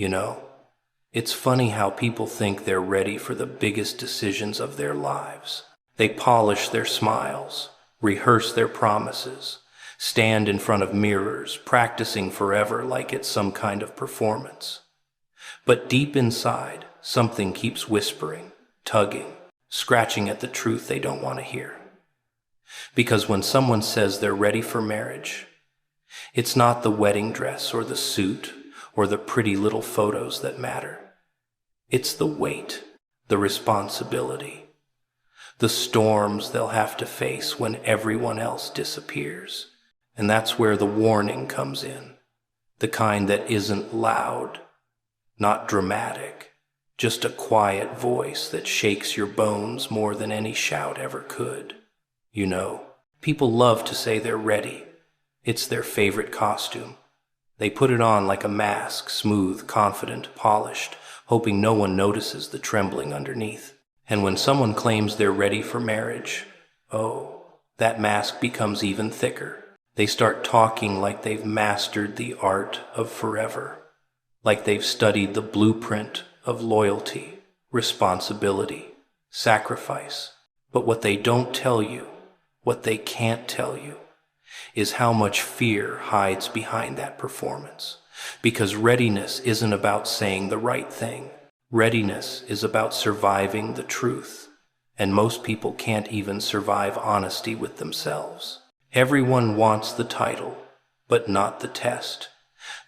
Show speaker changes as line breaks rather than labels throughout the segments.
You know, it's funny how people think they're ready for the biggest decisions of their lives. They polish their smiles, rehearse their promises, stand in front of mirrors, practicing forever like it's some kind of performance. But deep inside, something keeps whispering, tugging, scratching at the truth they don't want to hear. Because when someone says they're ready for marriage, it's not the wedding dress or the suit or the pretty little photos that matter. It's the weight, the responsibility, the storms they'll have to face when everyone else disappears. And that's where the warning comes in, the kind that isn't loud, not dramatic, just a quiet voice that shakes your bones more than any shout ever could. You know, people love to say they're ready. It's their favorite costume. They put it on like a mask, smooth, confident, polished, hoping no one notices the trembling underneath. And when someone claims they're ready for marriage, oh, that mask becomes even thicker. They start talking like they've mastered the art of forever, like they've studied the blueprint of loyalty, responsibility, sacrifice. But what they don't tell you, what they can't tell you, is how much fear hides behind that performance. Because readiness isn't about saying the right thing. Readiness is about surviving the truth. And most people can't even survive honesty with themselves. Everyone wants the title, but not the test.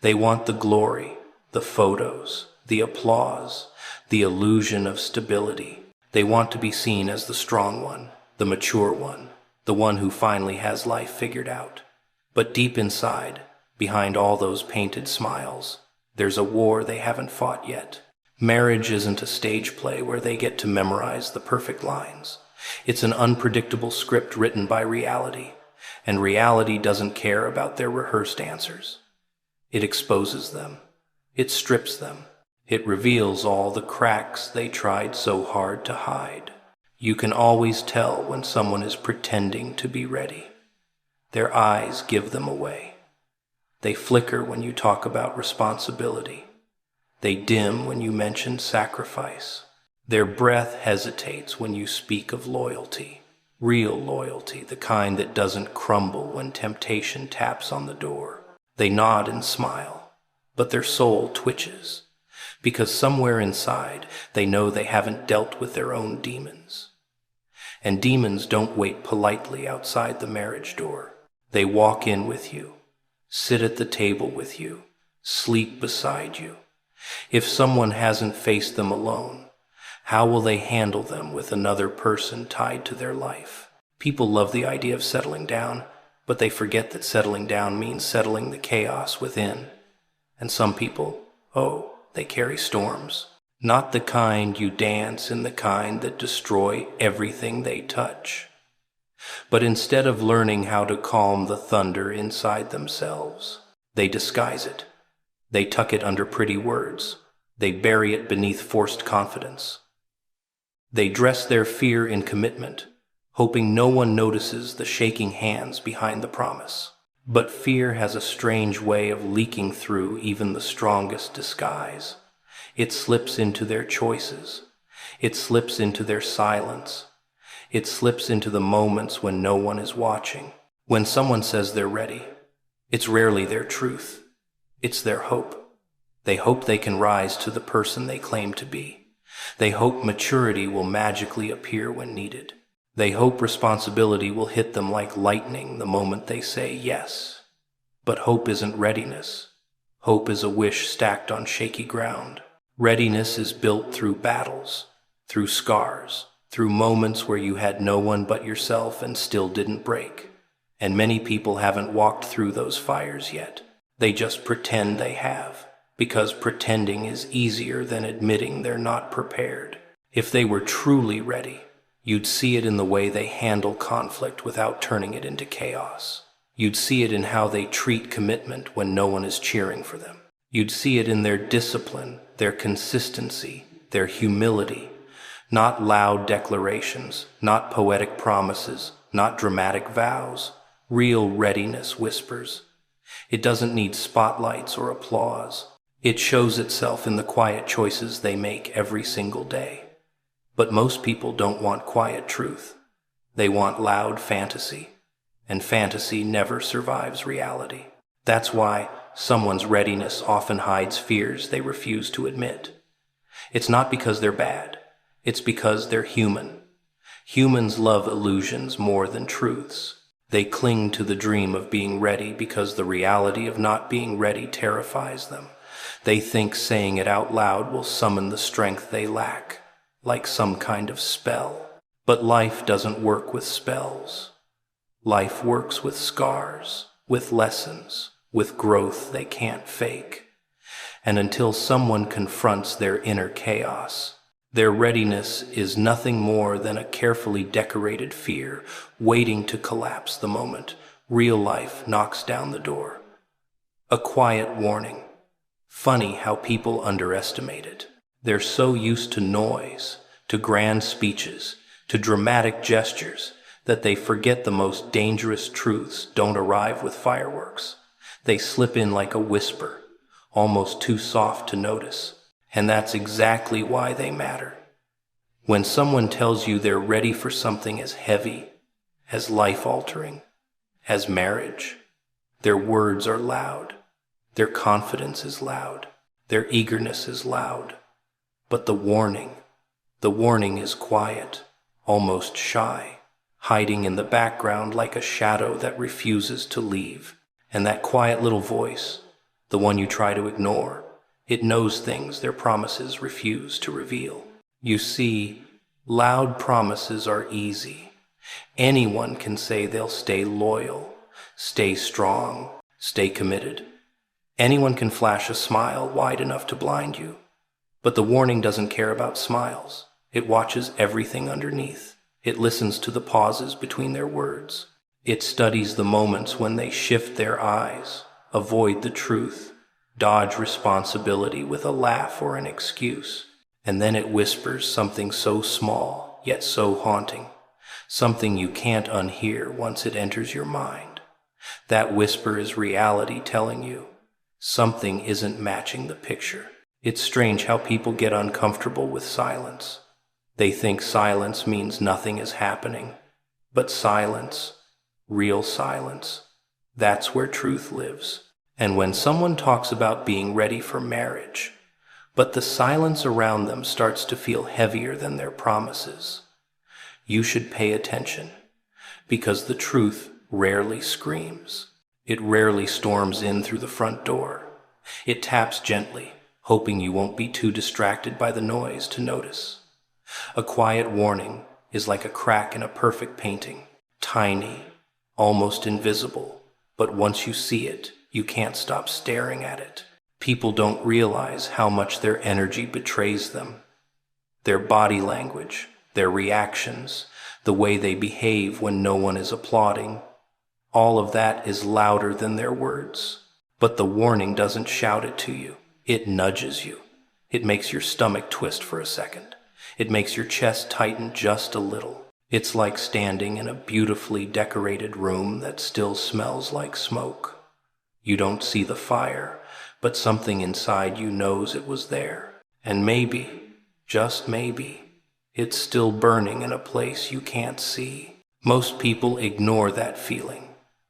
They want the glory, the photos, the applause, the illusion of stability. They want to be seen as the strong one, the mature one, the one who finally has life figured out. But deep inside, behind all those painted smiles, there's a war they haven't fought yet. Marriage isn't a stage play where they get to memorize the perfect lines. It's an unpredictable script written by reality, and reality doesn't care about their rehearsed answers. It exposes them. It strips them. It reveals all the cracks they tried so hard to hide. You can always tell when someone is pretending to be ready. Their eyes give them away. They flicker when you talk about responsibility. They dim when you mention sacrifice. Their breath hesitates when you speak of loyalty. Real loyalty, the kind that doesn't crumble when temptation taps on the door. They nod and smile, but their soul twitches, because somewhere inside they know they haven't dealt with their own demons. And demons don't wait politely outside the marriage door. They walk in with you, sit at the table with you, sleep beside you. If someone hasn't faced them alone, how will they handle them with another person tied to their life? People love the idea of settling down, but they forget that settling down means settling the chaos within. And some people, oh, they carry storms. Not the kind you dance and the kind that destroy everything they touch. But instead of learning how to calm the thunder inside themselves, they disguise it. They tuck it under pretty words. They bury it beneath forced confidence. They dress their fear in commitment, hoping no one notices the shaking hands behind the promise. But fear has a strange way of leaking through even the strongest disguise. It slips into their choices. It slips into their silence. It slips into the moments when no one is watching. When someone says they're ready, it's rarely their truth. It's their hope. They hope they can rise to the person they claim to be. They hope maturity will magically appear when needed. They hope responsibility will hit them like lightning the moment they say yes. But hope isn't readiness. Hope is a wish stacked on shaky ground. Readiness is built through battles, through scars, through moments where you had no one but yourself and still didn't break. And many people haven't walked through those fires yet. They just pretend they have, because pretending is easier than admitting they're not prepared. If they were truly ready, you'd see it in the way they handle conflict without turning it into chaos. You'd see it in how they treat commitment when no one is cheering for them. You'd see it in their discipline, their consistency, their humility. Not loud declarations, not poetic promises, not dramatic vows. Real readiness whispers. It doesn't need spotlights or applause. It shows itself in the quiet choices they make every single day. But most people don't want quiet truth. They want loud fantasy, and fantasy never survives reality. That's why someone's readiness often hides fears they refuse to admit. It's not because they're bad, it's because they're human. Humans love illusions more than truths. They cling to the dream of being ready because the reality of not being ready terrifies them. They think saying it out loud will summon the strength they lack, like some kind of spell. But life doesn't work with spells. Life works with scars, with lessons, with growth they can't fake. And until someone confronts their inner chaos, their readiness is nothing more than a carefully decorated fear waiting to collapse the moment real life knocks down the door. A quiet warning. Funny how people underestimate it. They're so used to noise, to grand speeches, to dramatic gestures, that they forget the most dangerous truths don't arrive with fireworks. They slip in like a whisper, almost too soft to notice. And that's exactly why they matter. When someone tells you they're ready for something as heavy, as life-altering, as marriage, their words are loud, their confidence is loud, their eagerness is loud. But the warning is quiet, almost shy, hiding in the background like a shadow that refuses to leave. And that quiet little voice, the one you try to ignore, it knows things their promises refuse to reveal. You see, loud promises are easy. Anyone can say they'll stay loyal, stay strong, stay committed. Anyone can flash a smile wide enough to blind you. But the warning doesn't care about smiles. It watches everything underneath. It listens to the pauses between their words. It studies the moments when they shift their eyes, avoid the truth, dodge responsibility with a laugh or an excuse. And then it whispers something so small, yet so haunting, something you can't unhear once it enters your mind. That whisper is reality telling you something isn't matching the picture. It's strange how people get uncomfortable with silence. They think silence means nothing is happening. But silence, real silence, that's where truth lives. And when someone talks about being ready for marriage, but the silence around them starts to feel heavier than their promises, you should pay attention, because the truth rarely screams. It rarely storms in through the front door. It taps gently, hoping you won't be too distracted by the noise to notice. A quiet warning is like a crack in a perfect painting, tiny, almost invisible, but once you see it, you can't stop staring at it. People don't realize how much their energy betrays them. Their body language, their reactions, the way they behave when no one is applauding, all of that is louder than their words. But the warning doesn't shout it to you. It nudges you. It makes your stomach twist for a second. It makes your chest tighten just a little. It's like standing in a beautifully decorated room that still smells like smoke. You don't see the fire, but something inside you knows it was there. And maybe, just maybe, it's still burning in a place you can't see. Most people ignore that feeling.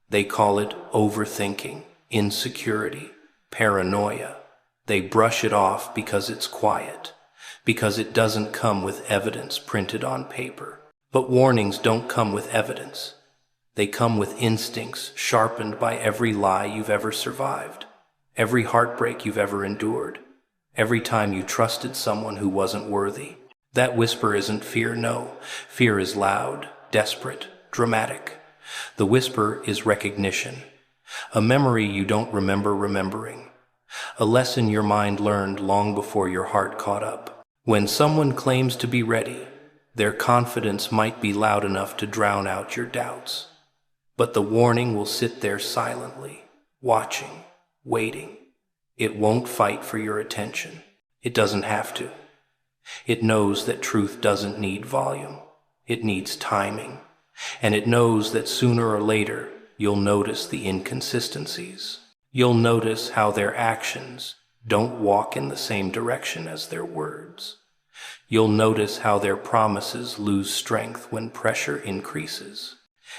They call it overthinking, insecurity, paranoia. They brush it off because it's quiet, because it doesn't come with evidence printed on paper. But warnings don't come with evidence. They come with instincts sharpened by every lie you've ever survived, every heartbreak you've ever endured, every time you trusted someone who wasn't worthy. That whisper isn't fear, no. Fear is loud, desperate, dramatic. The whisper is recognition, a memory you don't remember remembering, a lesson your mind learned long before your heart caught up. When someone claims to be ready, their confidence might be loud enough to drown out your doubts. But the warning will sit there silently, watching, waiting. It won't fight for your attention. It doesn't have to. It knows that truth doesn't need volume. It needs timing. And it knows that sooner or later, you'll notice the inconsistencies. You'll notice how their actions, don't walk in the same direction as their words. You'll notice how their promises lose strength when pressure increases.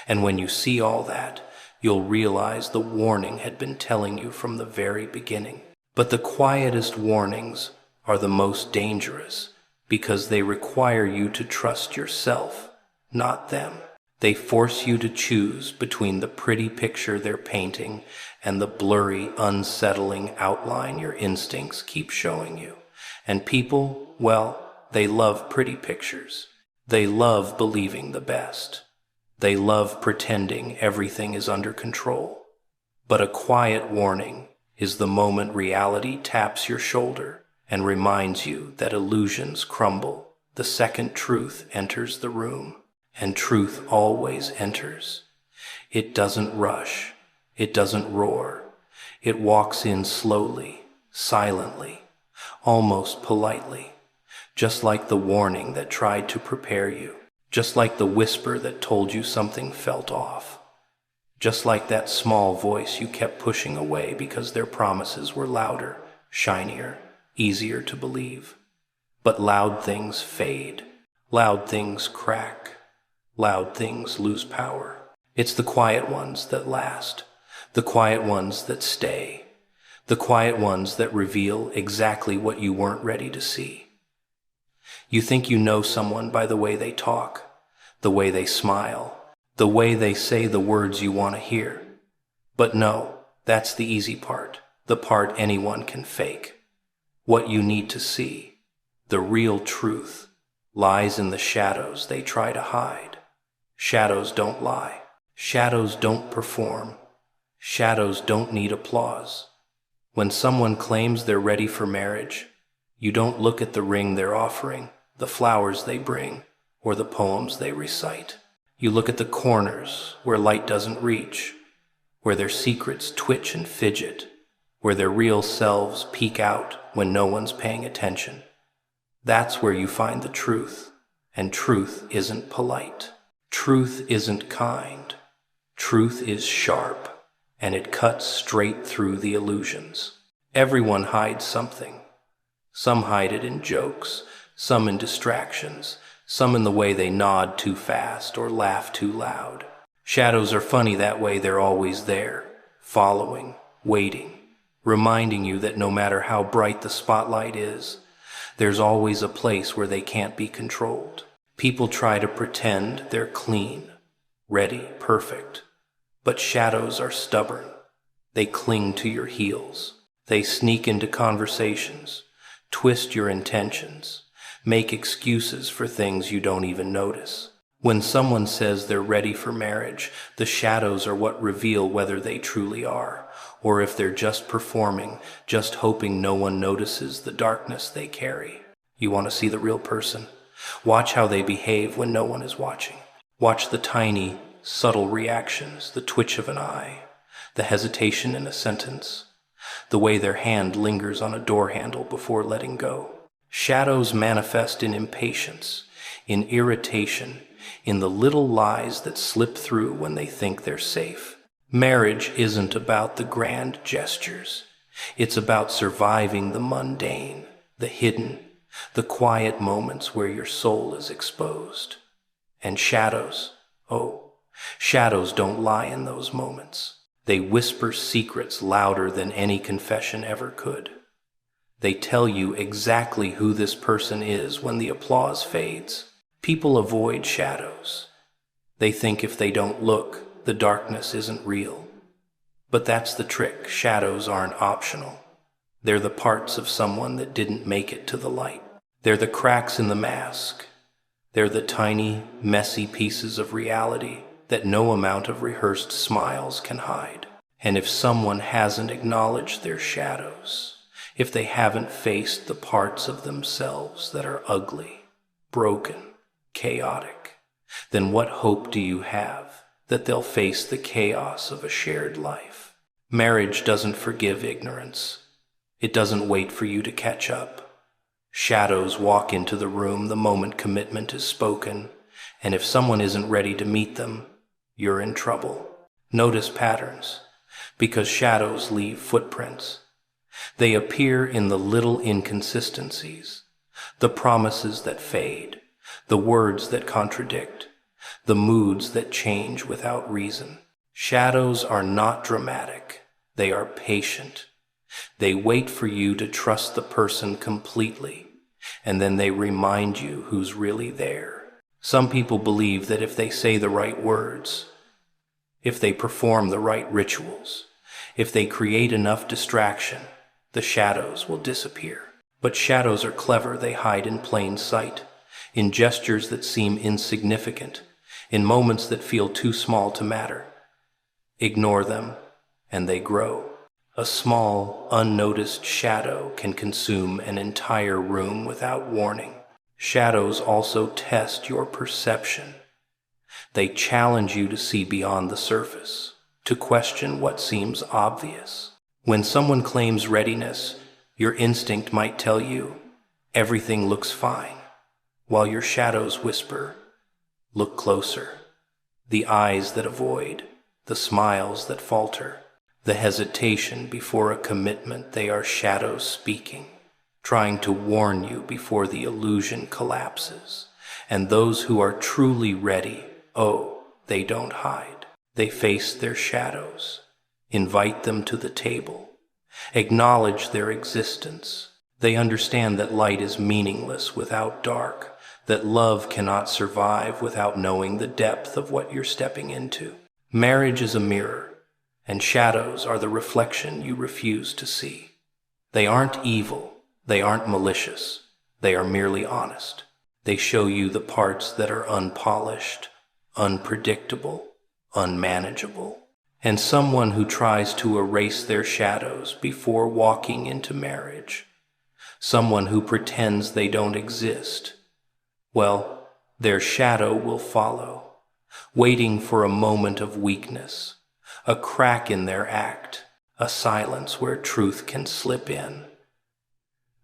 And when you see all that, you'll realize the warning had been telling you from the very beginning. But the quietest warnings are the most dangerous because they require you to trust yourself, not them. They force you to choose between the pretty picture they're painting and the blurry, unsettling outline your instincts keep showing you. And people, well, they love pretty pictures. They love believing the best. They love pretending everything is under control. But a quiet warning is the moment reality taps your shoulder and reminds you that illusions crumble the second truth enters the room. And truth always enters. It doesn't rush. It doesn't roar. It walks in slowly, silently, almost politely, just like the warning that tried to prepare you, just like the whisper that told you something felt off, just like that small voice you kept pushing away because their promises were louder, shinier, easier to believe. But loud things fade. Loud things crack. Loud things lose power. It's the quiet ones that last, the quiet ones that stay, the quiet ones that reveal exactly what you weren't ready to see. You think you know someone by the way they talk, the way they smile, the way they say the words you want to hear. But no, that's the easy part, the part anyone can fake. What you need to see, the real truth, lies in the shadows they try to hide. Shadows don't lie. Shadows don't perform. Shadows don't need applause. When someone claims they're ready for marriage, you don't look at the ring they're offering, the flowers they bring, or the poems they recite. You look at the corners where light doesn't reach, where their secrets twitch and fidget, where their real selves peek out when no one's paying attention. That's where you find the truth, and truth isn't polite. Truth isn't kind. Truth is sharp, and it cuts straight through the illusions. Everyone hides something. Some hide it in jokes, some in distractions, some in the way they nod too fast or laugh too loud. Shadows are funny that way. They're always there, following, waiting, reminding you that no matter how bright the spotlight is, there's always a place where they can't be controlled. People try to pretend they're clean, ready, perfect. But shadows are stubborn. They cling to your heels. They sneak into conversations, twist your intentions, make excuses for things you don't even notice. When someone says they're ready for marriage, the shadows are what reveal whether they truly are, or if they're just performing, just hoping no one notices the darkness they carry. You want to see the real person? Watch how they behave when no one is watching. Watch the tiny, subtle reactions, the twitch of an eye, the hesitation in a sentence, the way their hand lingers on a door handle before letting go. Shadows manifest in impatience, in irritation, in the little lies that slip through when they think they're safe. Marriage isn't about the grand gestures. It's about surviving the mundane, the hidden, the quiet moments where your soul is exposed. And shadows, shadows don't lie in those moments. They whisper secrets louder than any confession ever could. They tell you exactly who this person is when the applause fades. People avoid shadows. They think if they don't look, the darkness isn't real. But that's the trick. Shadows aren't optional. They're the parts of someone that didn't make it to the light. They're the cracks in the mask. They're the tiny, messy pieces of reality that no amount of rehearsed smiles can hide. And if someone hasn't acknowledged their shadows, if they haven't faced the parts of themselves that are ugly, broken, chaotic, then what hope do you have that they'll face the chaos of a shared life? Marriage doesn't forgive ignorance. It doesn't wait for you to catch up. Shadows walk into the room the moment commitment is spoken, and if someone isn't ready to meet them, you're in trouble. Notice patterns, because shadows leave footprints. They appear in the little inconsistencies, the promises that fade, the words that contradict, the moods that change without reason. Shadows are not dramatic. They are patient. They wait for you to trust the person completely, and then they remind you who's really there. Some people believe that if they say the right words, if they perform the right rituals, if they create enough distraction, the shadows will disappear. But shadows are clever. They hide in plain sight, in gestures that seem insignificant, in moments that feel too small to matter. Ignore them, and they grow. A small, unnoticed shadow can consume an entire room without warning. Shadows also test your perception. They challenge you to see beyond the surface, to question what seems obvious. When someone claims readiness, your instinct might tell you, everything looks fine, while your shadows whisper, look closer. The eyes that avoid, the smiles that falter, the hesitation before a commitment, they are shadows speaking, trying to warn you before the illusion collapses. And those who are truly ready, oh, they don't hide. They face their shadows, invite them to the table, acknowledge their existence. They understand that light is meaningless without dark, that love cannot survive without knowing the depth of what you're stepping into. Marriage is a mirror, and shadows are the reflection you refuse to see. They aren't evil, they aren't malicious, they are merely honest. They show you the parts that are unpolished, unpredictable, unmanageable. And someone who tries to erase their shadows before walking into marriage, someone who pretends they don't exist, well, their shadow will follow, waiting for a moment of weakness, a crack in their act, a silence where truth can slip in.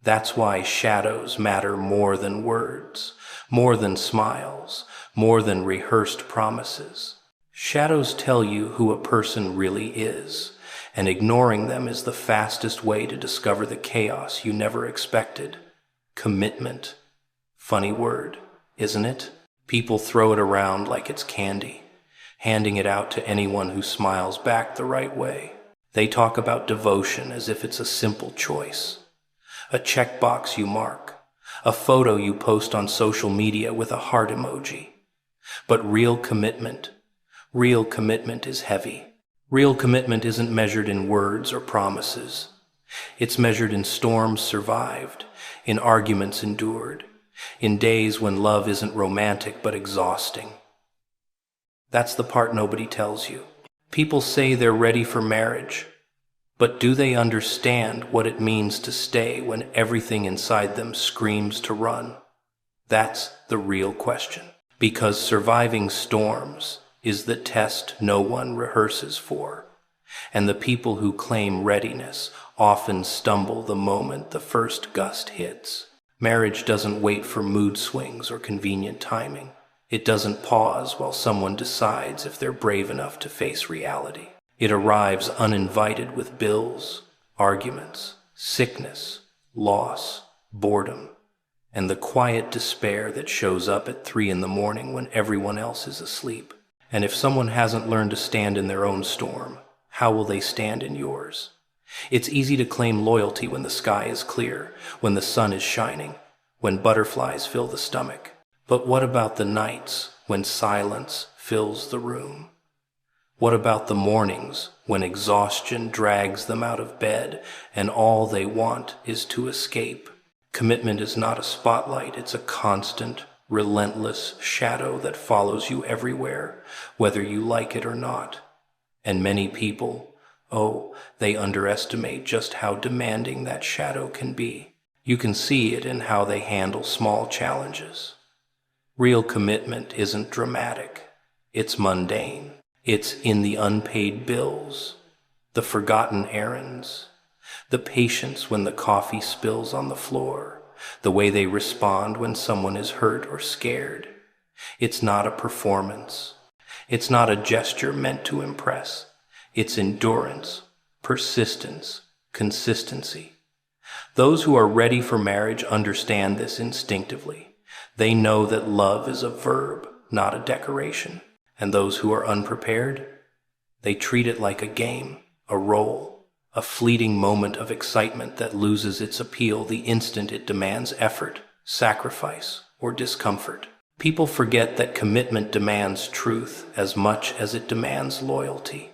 That's why shadows matter more than words, more than smiles, more than rehearsed promises. Shadows tell you who a person really is, and ignoring them is the fastest way to discover the chaos you never expected. Commitment. Funny word, isn't it? People throw it around like it's candy, handing it out to anyone who smiles back the right way. They talk about devotion as if it's a simple choice, a checkbox you mark, a photo you post on social media with a heart emoji. But real commitment is heavy. Real commitment isn't measured in words or promises. It's measured in storms survived, in arguments endured, in days when love isn't romantic but exhausting. That's the part nobody tells you. People say they're ready for marriage, but do they understand what it means to stay when everything inside them screams to run? That's the real question. Because surviving storms is the test no one rehearses for, and the people who claim readiness often stumble the moment the first gust hits. Marriage doesn't wait for mood swings or convenient timing. It doesn't pause while someone decides if they're brave enough to face reality. It arrives uninvited with bills, arguments, sickness, loss, boredom, and the quiet despair that shows up at 3 a.m. when everyone else is asleep. And if someone hasn't learned to stand in their own storm, how will they stand in yours? It's easy to claim loyalty when the sky is clear, when the sun is shining, when butterflies fill the stomach. But what about the nights when silence fills the room? What about the mornings when exhaustion drags them out of bed and all they want is to escape? Commitment is not a spotlight, it's a constant, relentless shadow that follows you everywhere, whether you like it or not. And many people, they underestimate just how demanding that shadow can be. You can see it in how they handle small challenges. Real commitment isn't dramatic, it's mundane. It's in the unpaid bills, the forgotten errands, the patience when the coffee spills on the floor, the way they respond when someone is hurt or scared. It's not a performance. It's not a gesture meant to impress. It's endurance, persistence, consistency. Those who are ready for marriage understand this instinctively. They know that love is a verb, not a decoration. And those who are unprepared, they treat it like a game, a role, a fleeting moment of excitement that loses its appeal the instant it demands effort, sacrifice, or discomfort. People forget that commitment demands truth as much as it demands loyalty.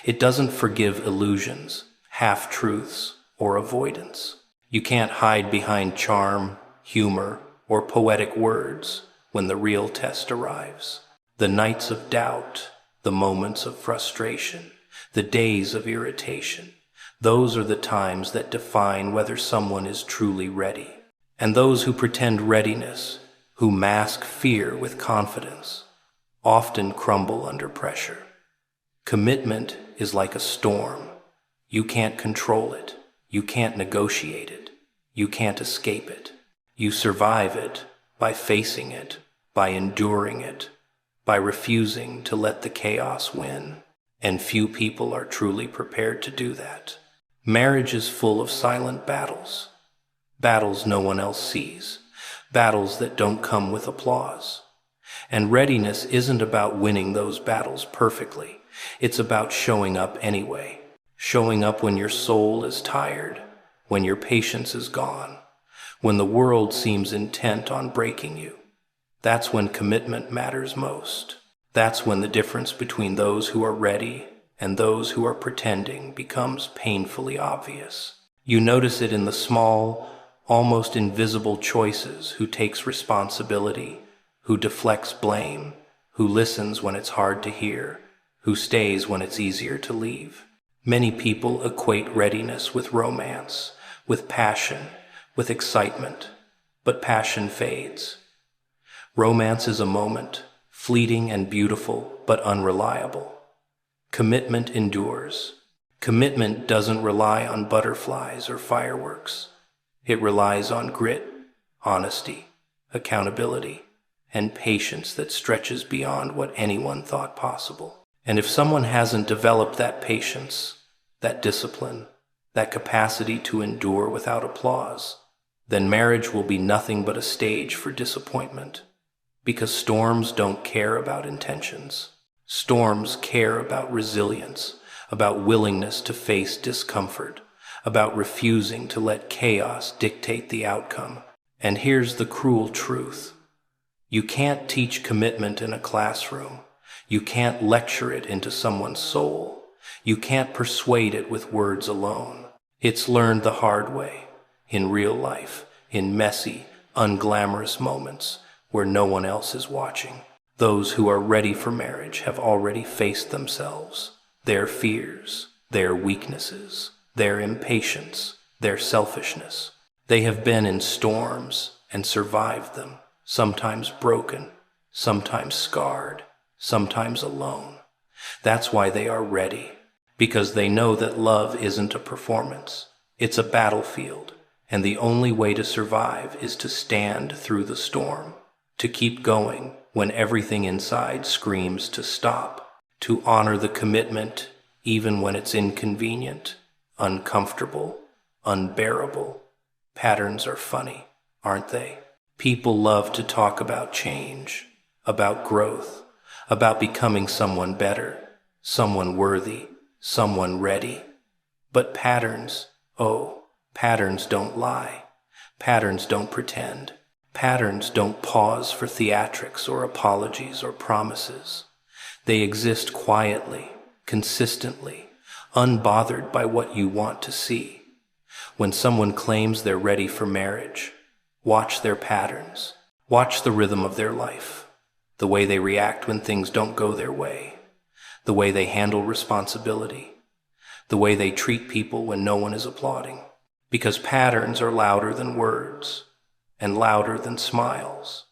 It doesn't forgive illusions, half-truths, or avoidance. You can't hide behind charm, humor, or poetic words when the real test arrives. The nights of doubt, the moments of frustration, the days of irritation, those are the times that define whether someone is truly ready. And those who pretend readiness, who mask fear with confidence, often crumble under pressure. Commitment is like a storm. You can't control it. You can't negotiate it. You can't escape it. You survive it by facing it, by enduring it, by refusing to let the chaos win. And few people are truly prepared to do that. Marriage is full of silent battles. Battles no one else sees. Battles that don't come with applause. And readiness isn't about winning those battles perfectly. It's about showing up anyway. Showing up when your soul is tired, when your patience is gone, when the world seems intent on breaking you. That's when commitment matters most. That's when the difference between those who are ready and those who are pretending becomes painfully obvious. You notice it in the small, almost invisible choices: who takes responsibility, who deflects blame, who listens when it's hard to hear, who stays when it's easier to leave. Many people equate readiness with romance, with passion, with excitement, but passion fades. Romance is a moment, fleeting and beautiful, but unreliable. Commitment endures. Commitment doesn't rely on butterflies or fireworks. It relies on grit, honesty, accountability, and patience that stretches beyond what anyone thought possible. And if someone hasn't developed that patience, that discipline, that capacity to endure without applause, then marriage will be nothing but a stage for disappointment. Because storms don't care about intentions. Storms care about resilience, about willingness to face discomfort, about refusing to let chaos dictate the outcome. And here's the cruel truth. You can't teach commitment in a classroom. You can't lecture it into someone's soul. You can't persuade it with words alone. It's learned the hard way, in real life, in messy, unglamorous moments where no one else is watching. Those who are ready for marriage have already faced themselves, their fears, their weaknesses, their impatience, their selfishness. They have been in storms and survived them, sometimes broken, sometimes scarred, sometimes alone. That's why they are ready, because they know that love isn't a performance. It's a battlefield, and the only way to survive is to stand through the storm, to keep going when everything inside screams to stop, to honor the commitment even when it's inconvenient, uncomfortable, unbearable. Patterns are funny, aren't they? People love to talk about change, about growth, about becoming someone better, someone worthy, someone ready. But patterns, patterns don't lie. Patterns don't pretend. Patterns don't pause for theatrics or apologies or promises. They exist quietly, consistently, unbothered by what you want to see. When someone claims they're ready for marriage, watch their patterns. Watch the rhythm of their life, the way they react when things don't go their way, the way they handle responsibility, the way they treat people when no one is applauding. Because patterns are louder than words and louder than smiles.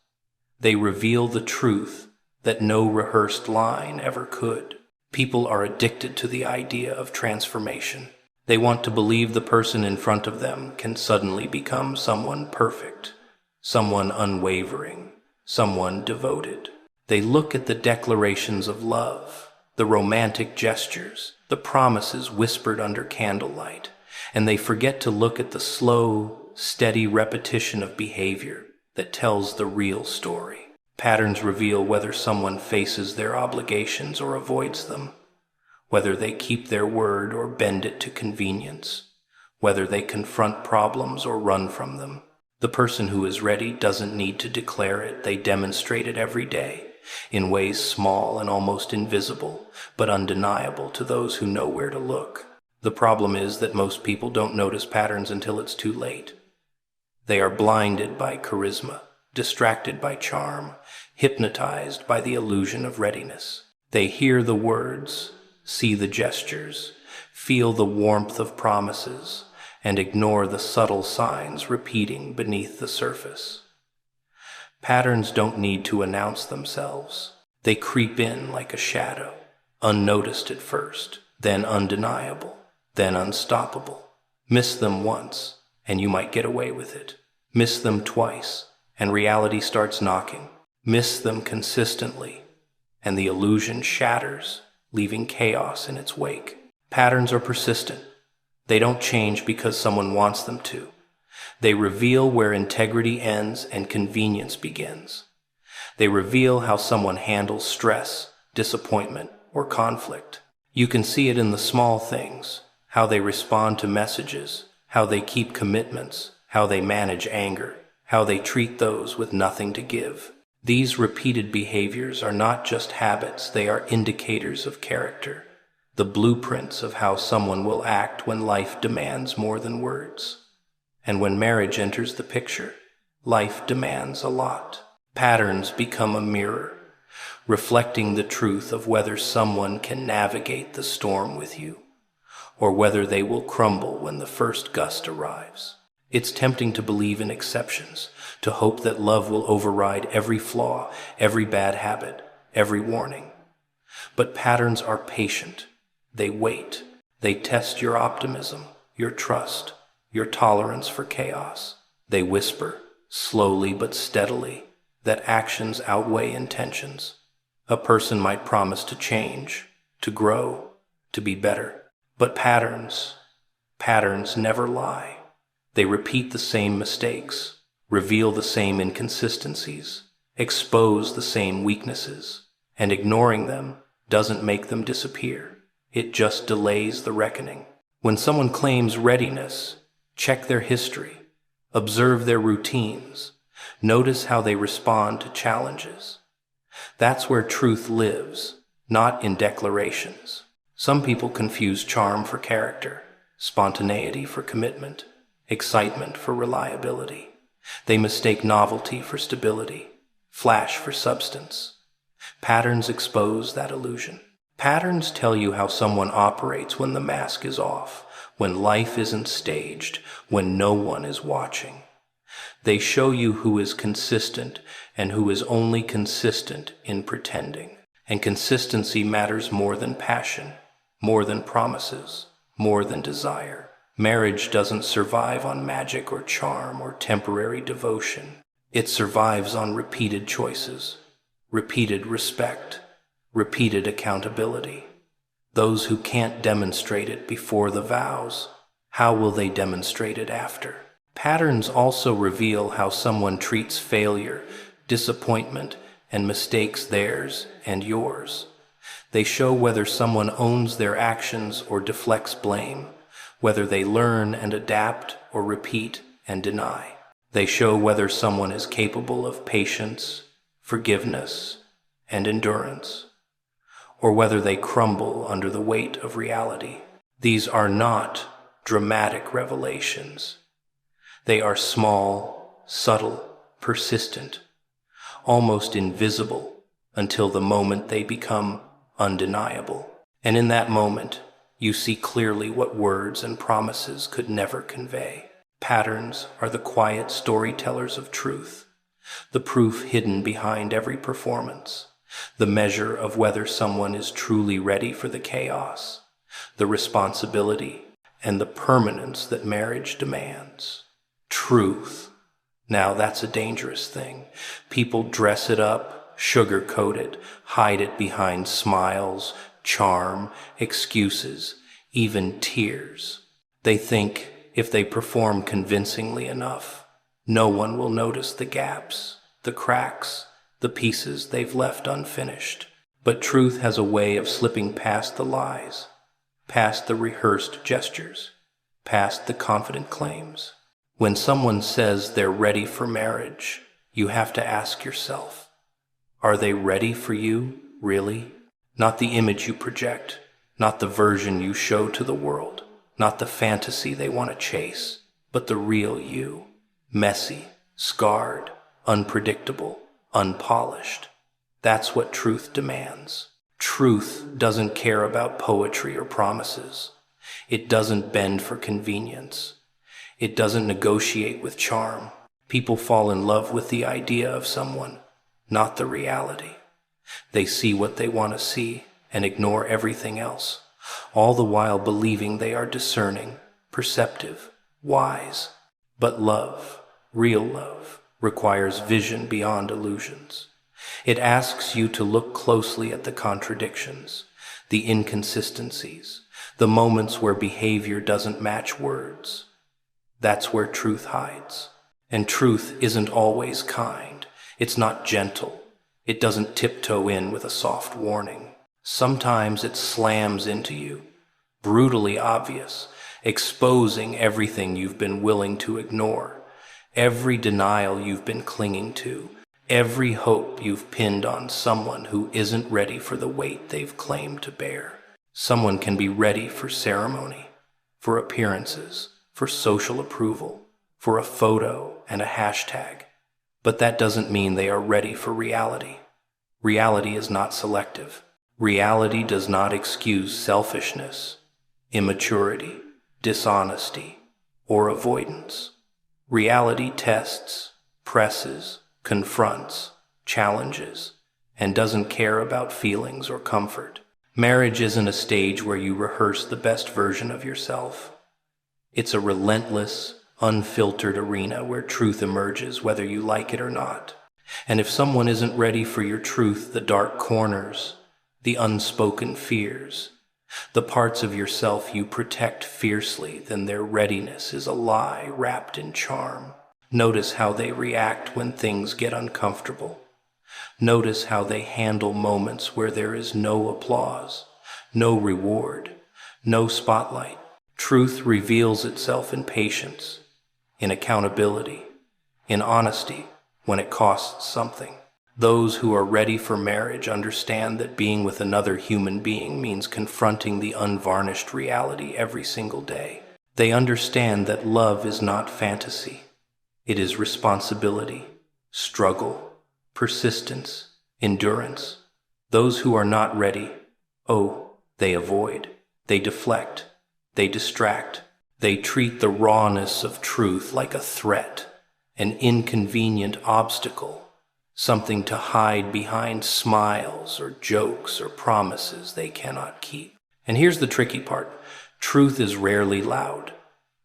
They reveal the truth that no rehearsed line ever could. People are addicted to the idea of transformation. They want to believe the person in front of them can suddenly become someone perfect, someone unwavering, someone devoted. They look at the declarations of love, the romantic gestures, the promises whispered under candlelight, and they forget to look at the slow, steady repetition of behavior that tells the real story. Patterns reveal whether someone faces their obligations or avoids them, whether they keep their word or bend it to convenience, whether they confront problems or run from them. The person who is ready doesn't need to declare it. They demonstrate it every day, in ways small and almost invisible, but undeniable to those who know where to look. The problem is that most people don't notice patterns until it's too late. They are blinded by charisma, distracted by charm, hypnotized by the illusion of readiness. They hear the words, see the gestures, feel the warmth of promises, and ignore the subtle signs repeating beneath the surface. Patterns don't need to announce themselves. They creep in like a shadow, unnoticed at first, then undeniable, then unstoppable. Miss them once, and you might get away with it. Miss them twice, and reality starts knocking. Miss them consistently, and the illusion shatters, leaving chaos in its wake. Patterns are persistent. They don't change because someone wants them to. They reveal where integrity ends and convenience begins. They reveal how someone handles stress, disappointment, or conflict. You can see it in the small things, how they respond to messages, how they keep commitments, how they manage anger, how they treat those with nothing to give. These repeated behaviors are not just habits, they are indicators of character, the blueprints of how someone will act when life demands more than words. And when marriage enters the picture, life demands a lot. Patterns become a mirror, reflecting the truth of whether someone can navigate the storm with you, or whether they will crumble when the first gust arrives. It's tempting to believe in exceptions, to hope that love will override every flaw, every bad habit, every warning. But patterns are patient. They wait. They test your optimism, your trust, your tolerance for chaos. They whisper, slowly but steadily, that actions outweigh intentions. A person might promise to change, to grow, to be better. But patterns never lie. They repeat the same mistakes, reveal the same inconsistencies, expose the same weaknesses, and ignoring them doesn't make them disappear. It just delays the reckoning. When someone claims readiness, check their history, observe their routines, notice how they respond to challenges. That's where truth lives, not in declarations. Some people confuse charm for character, spontaneity for commitment, excitement for reliability. They mistake novelty for stability, flash for substance. Patterns expose that illusion. Patterns tell you how someone operates when the mask is off, when life isn't staged, when no one is watching. They show you who is consistent and who is only consistent in pretending. And consistency matters more than passion, more than promises, more than desire. Marriage doesn't survive on magic or charm or temporary devotion. It survives on repeated choices, repeated respect, repeated accountability. Those who can't demonstrate it before the vows, how will they demonstrate it after? Patterns also reveal how someone treats failure, disappointment, and mistakes theirs and yours. They show whether someone owns their actions or deflects blame, whether they learn and adapt or repeat and deny. They show whether someone is capable of patience, forgiveness, and endurance, or whether they crumble under the weight of reality. These are not dramatic revelations. They are small, subtle, persistent, almost invisible until the moment they become undeniable. And in that moment, you see clearly what words and promises could never convey. Patterns are the quiet storytellers of truth, the proof hidden behind every performance, the measure of whether someone is truly ready for the chaos, the responsibility, and the permanence that marriage demands. Truth. Now that's a dangerous thing. People dress it up, sugarcoat it, hide it behind smiles, charm, excuses, even tears. They think if they perform convincingly enough, no one will notice the gaps, the cracks, the pieces they've left unfinished. But truth has a way of slipping past the lies, past the rehearsed gestures, past the confident claims. When someone says they're ready for marriage, you have to ask yourself, are they ready for you, really? Not the image you project, not the version you show to the world, not the fantasy they want to chase, but the real you. Messy, scarred, unpredictable, unpolished. That's what truth demands. Truth doesn't care about poetry or promises. It doesn't bend for convenience. It doesn't negotiate with charm. People fall in love with the idea of someone, not the reality. They see what they want to see and ignore everything else, all the while believing they are discerning, perceptive, wise. But love, real love, requires vision beyond illusions. It asks you to look closely at the contradictions, the inconsistencies, the moments where behavior doesn't match words. That's where truth hides. And truth isn't always kind. It's not gentle. It doesn't tiptoe in with a soft warning. Sometimes it slams into you, brutally obvious, exposing everything you've been willing to ignore, every denial you've been clinging to, every hope you've pinned on someone who isn't ready for the weight they've claimed to bear. Someone can be ready for ceremony, for appearances, for social approval, for a photo and a hashtag. But that doesn't mean they are ready for reality. Reality is not selective. Reality does not excuse selfishness, immaturity, dishonesty, or avoidance. Reality tests, presses, confronts, challenges, and doesn't care about feelings or comfort. Marriage isn't a stage where you rehearse the best version of yourself. It's a relentless, unfiltered arena where truth emerges whether you like it or not. And if someone isn't ready for your truth, the dark corners, the unspoken fears, the parts of yourself you protect fiercely, then their readiness is a lie wrapped in charm. Notice how they react when things get uncomfortable. Notice how they handle moments where there is no applause, no reward, no spotlight. Truth reveals itself in patience, in accountability, in honesty when it costs something. Those who are ready for marriage understand that being with another human being means confronting the unvarnished reality every single day. They understand that love is not fantasy. It is responsibility, struggle, persistence, endurance. Those who are not ready, they avoid, they deflect, they distract. They treat the rawness of truth like a threat, an inconvenient obstacle, something to hide behind smiles or jokes or promises they cannot keep. And here's the tricky part. Truth is rarely loud.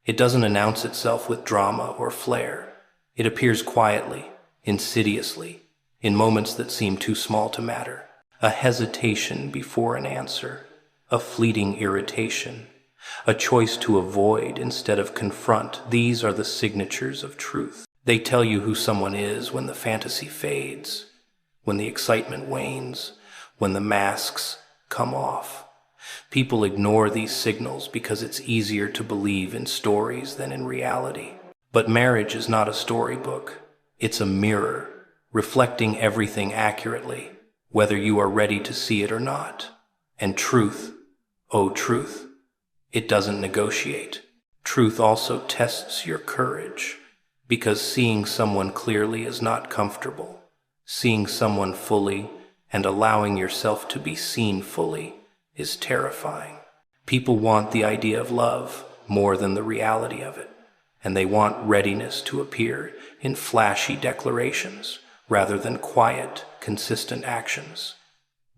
It doesn't announce itself with drama or flair. It appears quietly, insidiously, in moments that seem too small to matter. A hesitation before an answer, a fleeting irritation, a choice to avoid instead of confront. These are the signatures of truth. They tell you who someone is when the fantasy fades, when the excitement wanes, when the masks come off. People ignore these signals because it's easier to believe in stories than in reality. But marriage is not a storybook. It's a mirror, reflecting everything accurately, whether you are ready to see it or not. And truth, truth, it doesn't negotiate. Truth also tests your courage, because seeing someone clearly is not comfortable. Seeing someone fully and allowing yourself to be seen fully is terrifying. People want the idea of love more than the reality of it, and they want readiness to appear in flashy declarations rather than quiet, consistent actions.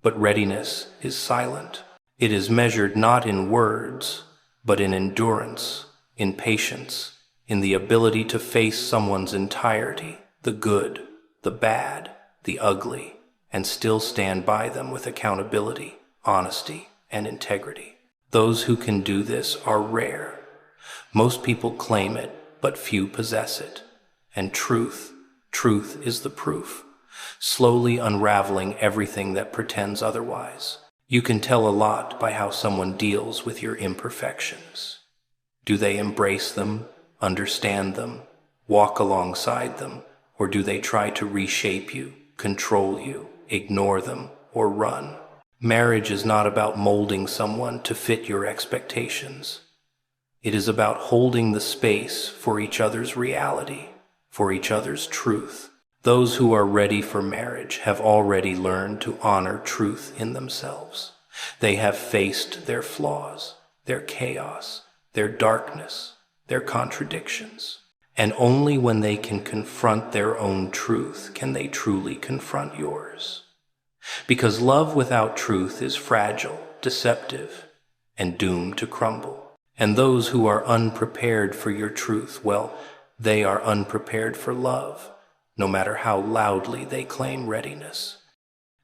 But readiness is silent. It is measured not in words, but in endurance, in patience, in the ability to face someone's entirety, the good, the bad, the ugly, and still stand by them with accountability, honesty, and integrity. Those who can do this are rare, Most people claim it, but few possess it. And truth is the proof, slowly unraveling everything that pretends otherwise. You can tell a lot by how someone deals with your imperfections. Do they embrace them, understand them, walk alongside them, or do they try to reshape you, control you, ignore them, or run? Marriage is not about molding someone to fit your expectations. It is about holding the space for each other's reality, for each other's truth. Those who are ready for marriage have already learned to honor truth in themselves. They have faced their flaws, their chaos, their darkness, their contradictions. And only when they can confront their own truth can they truly confront yours. Because love without truth is fragile, deceptive, and doomed to crumble. And those who are unprepared for your truth, well, they are unprepared for love, no matter how loudly they claim readiness.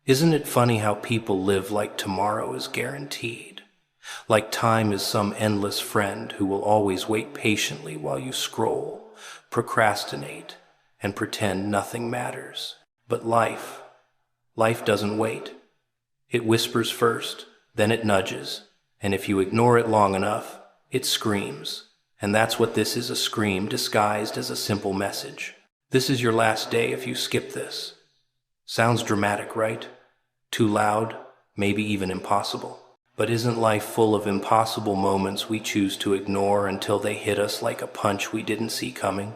Isn't it funny how people live like tomorrow is guaranteed? Like time is some endless friend who will always wait patiently while you scroll, procrastinate, and pretend nothing matters. But life doesn't wait. It whispers first, then it nudges, and if you ignore it long enough, it screams. And that's what this is, a scream disguised as a simple message. This is your last day if you skip this. Sounds dramatic, right? Too loud, maybe even impossible. But isn't life full of impossible moments we choose to ignore until they hit us like a punch we didn't see coming?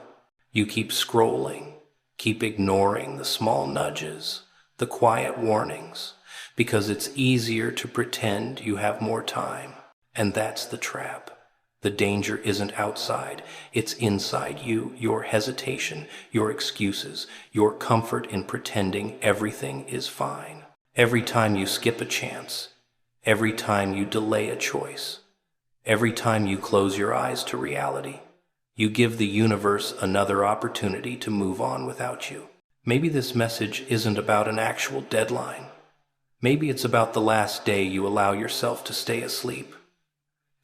You keep scrolling, keep ignoring the small nudges, the quiet warnings, because it's easier to pretend you have more time. And that's the trap. The danger isn't outside, it's inside you, your hesitation, your excuses, your comfort in pretending everything is fine. Every time you skip a chance, every time you delay a choice, every time you close your eyes to reality, you give the universe another opportunity to move on without you. Maybe this message isn't about an actual deadline. Maybe it's about the last day you allow yourself to stay asleep.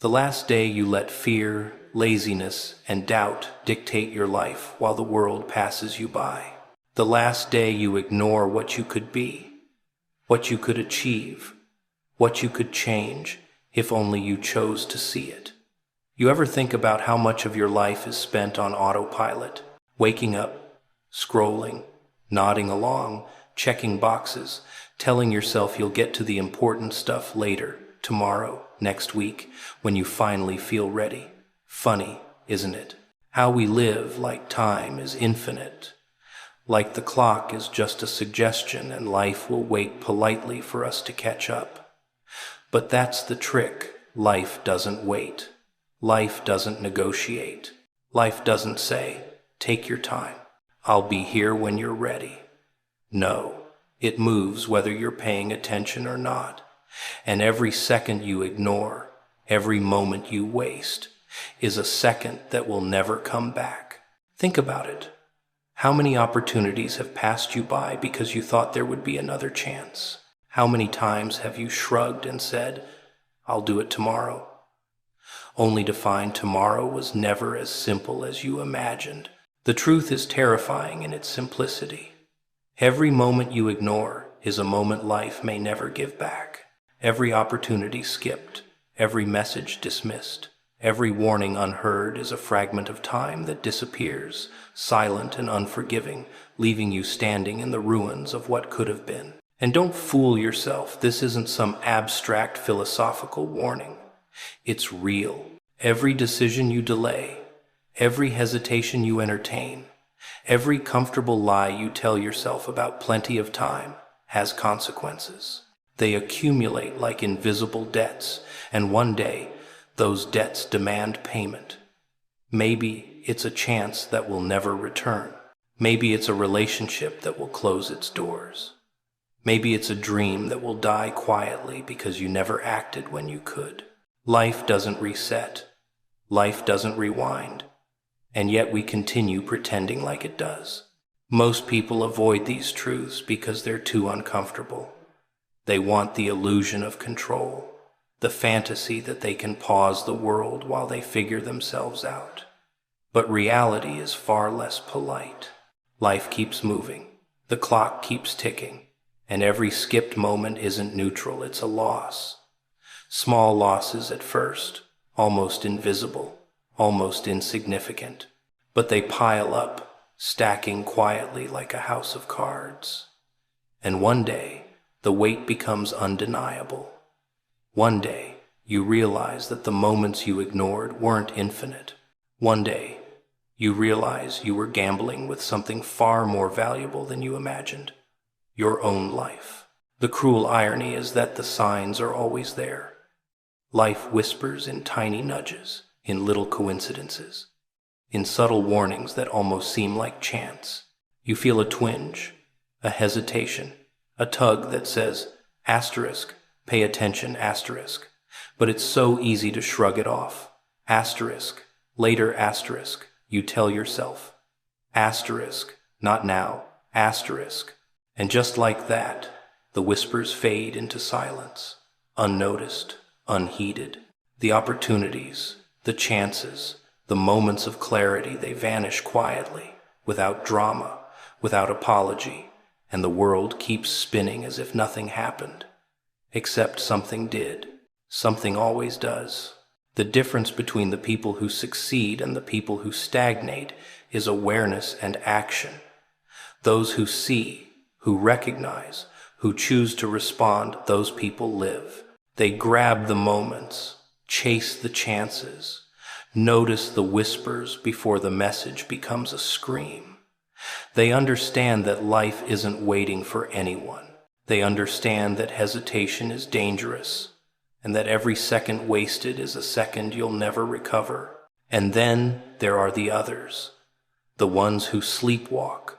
The last day you let fear, laziness, and doubt dictate your life while the world passes you by. The last day you ignore what you could be, what you could achieve, what you could change if only you chose to see it. You ever think about how much of your life is spent on autopilot, waking up, scrolling, nodding along, checking boxes, telling yourself you'll get to the important stuff later, tomorrow, next week, when you finally feel ready? Funny, isn't it? How we live like time is infinite, like the clock is just a suggestion and life will wait politely for us to catch up. But that's the trick. Life doesn't wait. Life doesn't negotiate. Life doesn't say, take your time. I'll be here when you're ready. No, it moves whether you're paying attention or not. And every second you ignore, every moment you waste, is a second that will never come back. Think about it. How many opportunities have passed you by because you thought there would be another chance? How many times have you shrugged and said, I'll do it tomorrow, only to find tomorrow was never as simple as you imagined? The truth is terrifying in its simplicity. Every moment you ignore is a moment life may never give back. Every opportunity skipped, every message dismissed, every warning unheard is a fragment of time that disappears, silent and unforgiving, leaving you standing in the ruins of what could have been. And don't fool yourself, this isn't some abstract philosophical warning. It's real. Every decision you delay, every hesitation you entertain, every comfortable lie you tell yourself about plenty of time has consequences. They accumulate like invisible debts, and one day, those debts demand payment. Maybe it's a chance that will never return. Maybe it's a relationship that will close its doors. Maybe it's a dream that will die quietly because you never acted when you could. Life doesn't reset. Life doesn't rewind. And yet we continue pretending like it does. Most people avoid these truths because they're too uncomfortable. They want the illusion of control. the fantasy that they can pause the world while they figure themselves out. But reality is far less polite. Life keeps moving, the clock keeps ticking, and every skipped moment isn't neutral, it's a loss. Small losses at first, almost invisible, almost insignificant, but they pile up, stacking quietly like a house of cards. And one day, the weight becomes undeniable. One day, you realize that the moments you ignored weren't infinite. One day, you realize you were gambling with something far more valuable than you imagined: your own life. The cruel irony is that the signs are always there. Life whispers in tiny nudges, in little coincidences, in subtle warnings that almost seem like chance. You feel a twinge, a hesitation, a tug that says, asterisk, pay attention, asterisk. But it's so easy to shrug it off. Asterisk, later, asterisk, you tell yourself. Asterisk, not now, asterisk. And just like that, the whispers fade into silence, unnoticed, unheeded. The opportunities, the chances, the moments of clarity, they vanish quietly, without drama, without apology, and the world keeps spinning as if nothing happened. Except something did. Something always does. The difference between the people who succeed and the people who stagnate is awareness and action. Those who see, who recognize, who choose to respond, those people live. They grab the moments, chase the chances, notice the whispers before the message becomes a scream. They understand that life isn't waiting for anyone. They understand that hesitation is dangerous, and that every second wasted is a second you'll never recover. And then there are the others, the ones who sleepwalk,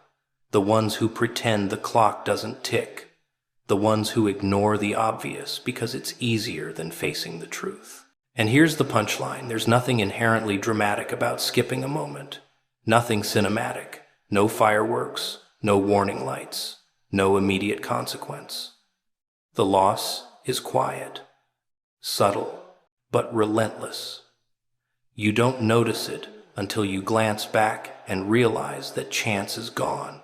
the ones who pretend the clock doesn't tick, the ones who ignore the obvious because it's easier than facing the truth. And here's the punchline: there's nothing inherently dramatic about skipping a moment. Nothing cinematic, no fireworks, no warning lights, no immediate consequence. The loss is quiet, subtle, but relentless. You don't notice it until you glance back and realize that chance is gone,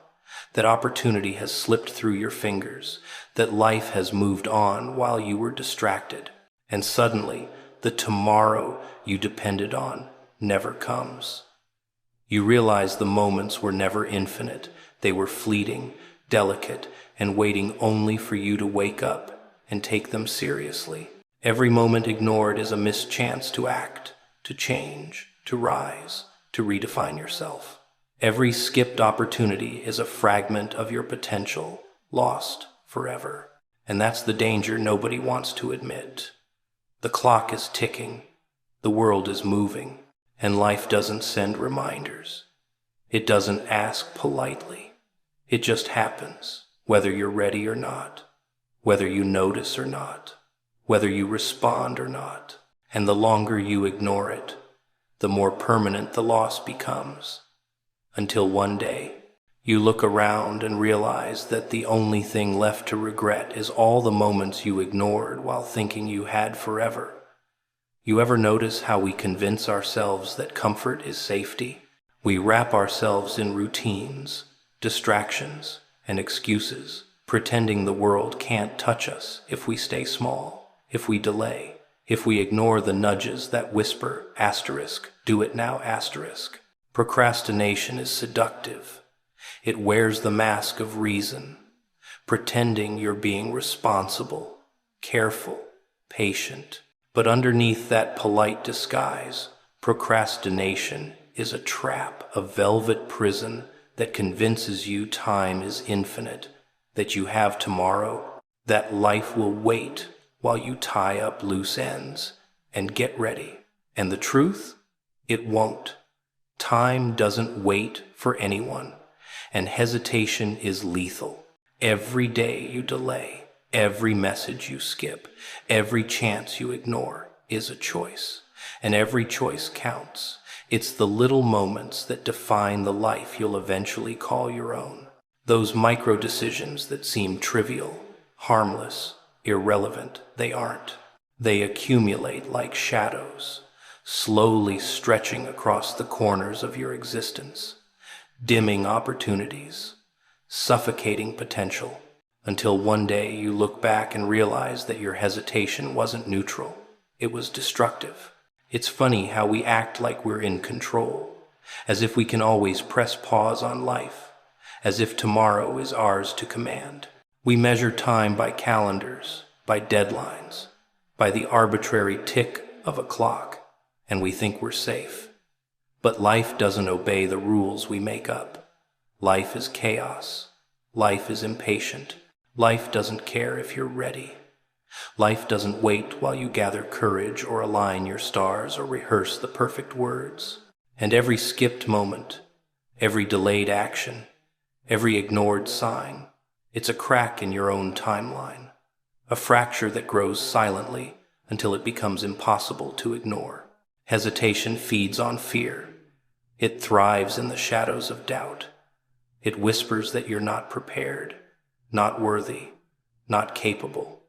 that opportunity has slipped through your fingers, that life has moved on while you were distracted, and suddenly the tomorrow you depended on never comes. You realize the moments were never infinite. They were fleeting, delicate, and waiting only for you to wake up and take them seriously. Every moment ignored is a missed chance to act, to change, to rise, to redefine yourself. Every skipped opportunity is a fragment of your potential, lost forever. And that's the danger nobody wants to admit. The clock is ticking, the world is moving, and life doesn't send reminders. It doesn't ask politely. It just happens, whether you're ready or not, whether you notice or not, whether you respond or not. And the longer you ignore it, the more permanent the loss becomes. Until one day, you look around and realize that the only thing left to regret is all the moments you ignored while thinking you had forever. You ever notice how we convince ourselves that comfort is safety? We wrap ourselves in routines, distractions, and excuses, pretending the world can't touch us if we stay small, if we delay, if we ignore the nudges that whisper, asterisk, do it now, asterisk. Procrastination is seductive. It wears the mask of reason, pretending you're being responsible, careful, patient. But underneath that polite disguise, procrastination is a trap, a velvet prison that convinces you time is infinite, that you have tomorrow, that life will wait while you tie up loose ends. And get ready. And the truth? It won't. Time doesn't wait for anyone, and hesitation is lethal. Every day you delay, every message you skip, every chance you ignore is a choice, and every choice counts. It's the little moments that define the life you'll eventually call your own. Those micro decisions that seem trivial, harmless, irrelevant, they aren't. They accumulate like shadows, slowly stretching across the corners of your existence, dimming opportunities, suffocating potential, until one day you look back and realize that your hesitation wasn't neutral, it was destructive. It's funny how we act like we're in control, as if we can always press pause on life, as if tomorrow is ours to command. We measure time by calendars, by deadlines, by the arbitrary tick of a clock, and we think we're safe. But life doesn't obey the rules we make up. Life is chaos. Life is impatient. Life doesn't care if you're ready. Life doesn't wait while you gather courage or align your stars or rehearse the perfect words. And every skipped moment, every delayed action, every ignored sign, it's a crack in your own timeline, a fracture that grows silently until it becomes impossible to ignore. Hesitation feeds on fear. It thrives in the shadows of doubt. It whispers that you're not prepared, not worthy, not capable.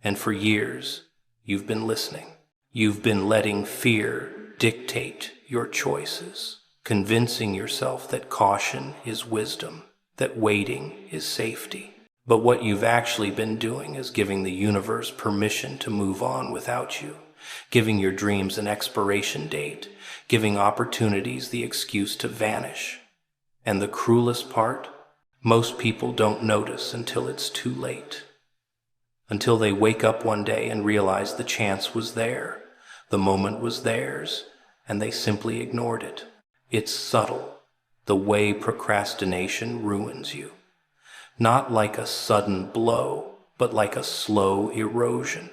And for years, you've been listening. You've been letting fear dictate your choices, convincing yourself that caution is wisdom, that waiting is safety. But what you've actually been doing is giving the universe permission to move on without you, giving your dreams an expiration date, giving opportunities the excuse to vanish. And the cruelest part? Most people don't notice until it's too late. Until they wake up one day and realize the chance was there, the moment was theirs, and they simply ignored it. It's subtle, the way procrastination ruins you. Not like a sudden blow, but like a slow erosion.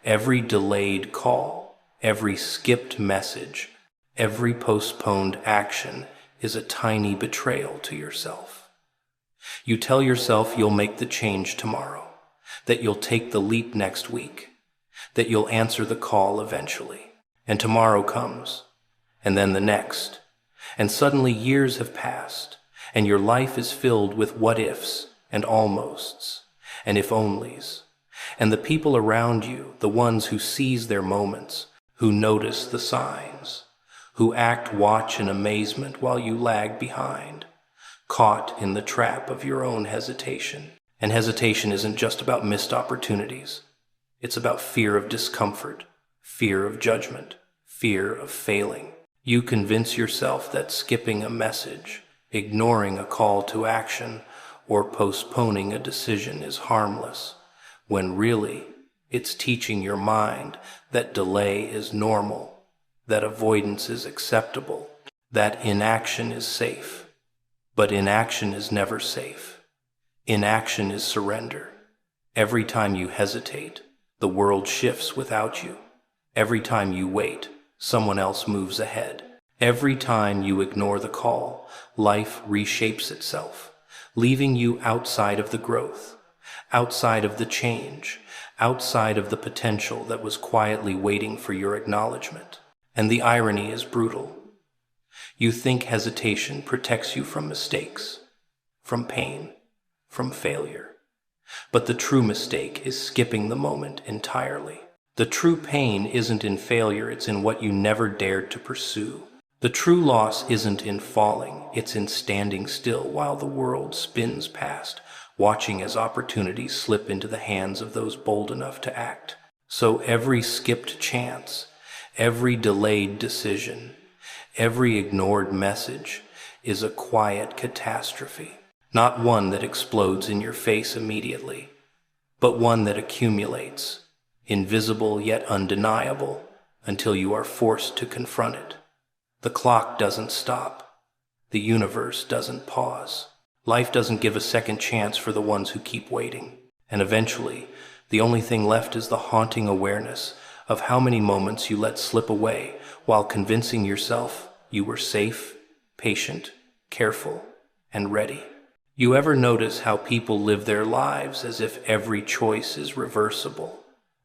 Every delayed call, every skipped message, every postponed action is a tiny betrayal to yourself. You tell yourself you'll make the change tomorrow, that you'll take the leap next week, that you'll answer the call eventually. And tomorrow comes, and then the next, and suddenly years have passed, and your life is filled with what-ifs and almosts and if-onlys. And the people around you, the ones who seize their moments, who notice the signs, who act watch in amazement while you lag behind, caught in the trap of your own hesitation. And hesitation isn't just about missed opportunities. It's about fear of discomfort, fear of judgment, fear of failing. You convince yourself that skipping a message, ignoring a call to action, or postponing a decision is harmless, when really it's teaching your mind that delay is normal, that avoidance is acceptable, that inaction is safe. But inaction is never safe. Inaction is surrender. Every time you hesitate, the world shifts without you. Every time you wait, someone else moves ahead. Every time you ignore the call, life reshapes itself, leaving you outside of the growth, outside of the change, outside of the potential that was quietly waiting for your acknowledgement. And the irony is brutal. You think hesitation protects you from mistakes, from pain, from failure. But the true mistake is skipping the moment entirely. The true pain isn't in failure, it's in what you never dared to pursue. The true loss isn't in falling, it's in standing still while the world spins past, watching as opportunities slip into the hands of those bold enough to act. So every skipped chance, every delayed decision, every ignored message is a quiet catastrophe. Not one that explodes in your face immediately, but one that accumulates, invisible yet undeniable, until you are forced to confront it. The clock doesn't stop. The universe doesn't pause. Life doesn't give a second chance for the ones who keep waiting. And eventually, the only thing left is the haunting awareness of how many moments you let slip away while convincing yourself you were safe, patient, careful, and ready. You ever notice how people live their lives as if every choice is reversible,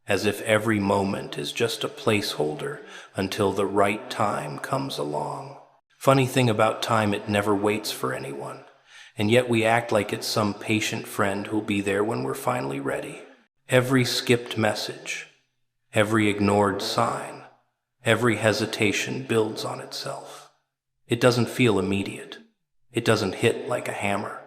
as if every moment is just a placeholder until the right time comes along? Funny thing about time, it never waits for anyone, and yet we act like it's some patient friend who'll be there when we're finally ready. Every skipped message, every ignored sign, every hesitation builds on itself. It doesn't feel immediate. It doesn't hit like a hammer.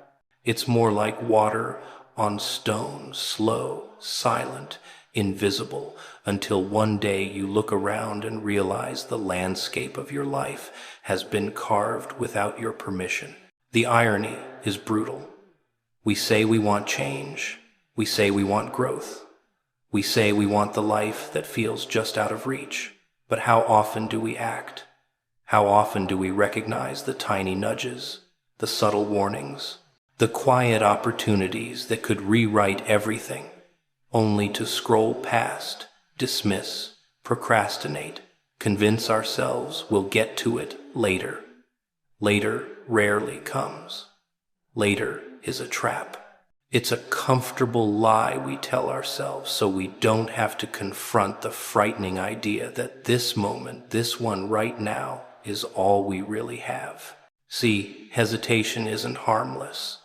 It's more like water on stone, slow, silent, invisible, until one day you look around and realize the landscape of your life has been carved without your permission. The irony is brutal. We say we want change. We say we want growth. We say we want the life that feels just out of reach. But how often do we act? How often do we recognize the tiny nudges, the subtle warnings, the quiet opportunities that could rewrite everything, only to scroll past, dismiss, procrastinate, convince ourselves we'll get to it later? Later rarely comes. Later is a trap. It's a comfortable lie we tell ourselves so we don't have to confront the frightening idea that this moment, this one right now, is all we really have. See, hesitation isn't harmless.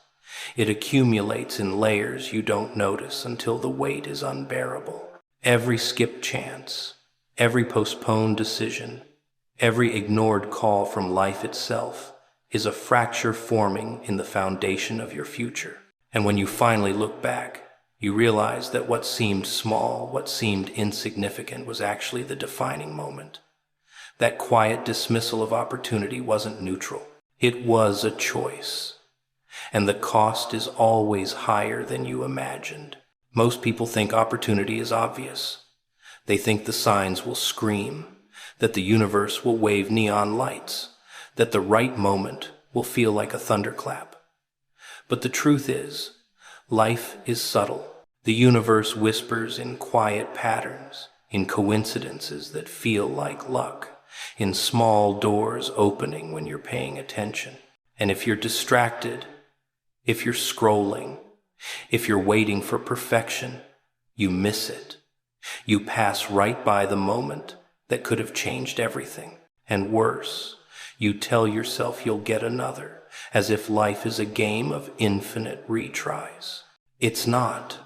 It accumulates in layers you don't notice until the weight is unbearable. Every skipped chance, every postponed decision, every ignored call from life itself is a fracture forming in the foundation of your future. And when you finally look back, you realize that what seemed small, what seemed insignificant, was actually the defining moment. That quiet dismissal of opportunity wasn't neutral. It was a choice. And the cost is always higher than you imagined. Most people think opportunity is obvious. They think the signs will scream, that the universe will wave neon lights, that the right moment will feel like a thunderclap. But the truth is, life is subtle. The universe whispers in quiet patterns, in coincidences that feel like luck, in small doors opening when you're paying attention. And if you're distracted, if you're scrolling, if you're waiting for perfection, you miss it. You pass right by the moment that could have changed everything. And worse, you tell yourself you'll get another, as if life is a game of infinite retries. It's not.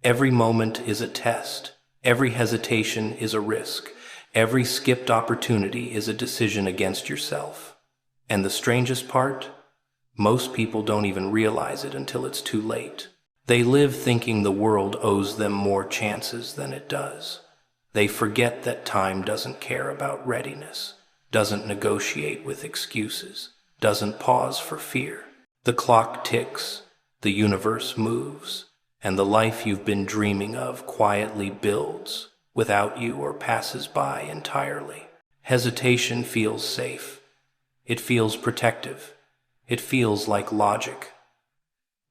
Every moment is a test. Every hesitation is a risk. Every skipped opportunity is a decision against yourself. And the strangest part? Most people don't even realize it until it's too late. They live thinking the world owes them more chances than it does. They forget that time doesn't care about readiness, doesn't negotiate with excuses, doesn't pause for fear. The clock ticks, the universe moves, and the life you've been dreaming of quietly builds without you or passes by entirely. Hesitation feels safe. It feels protective. It feels like logic.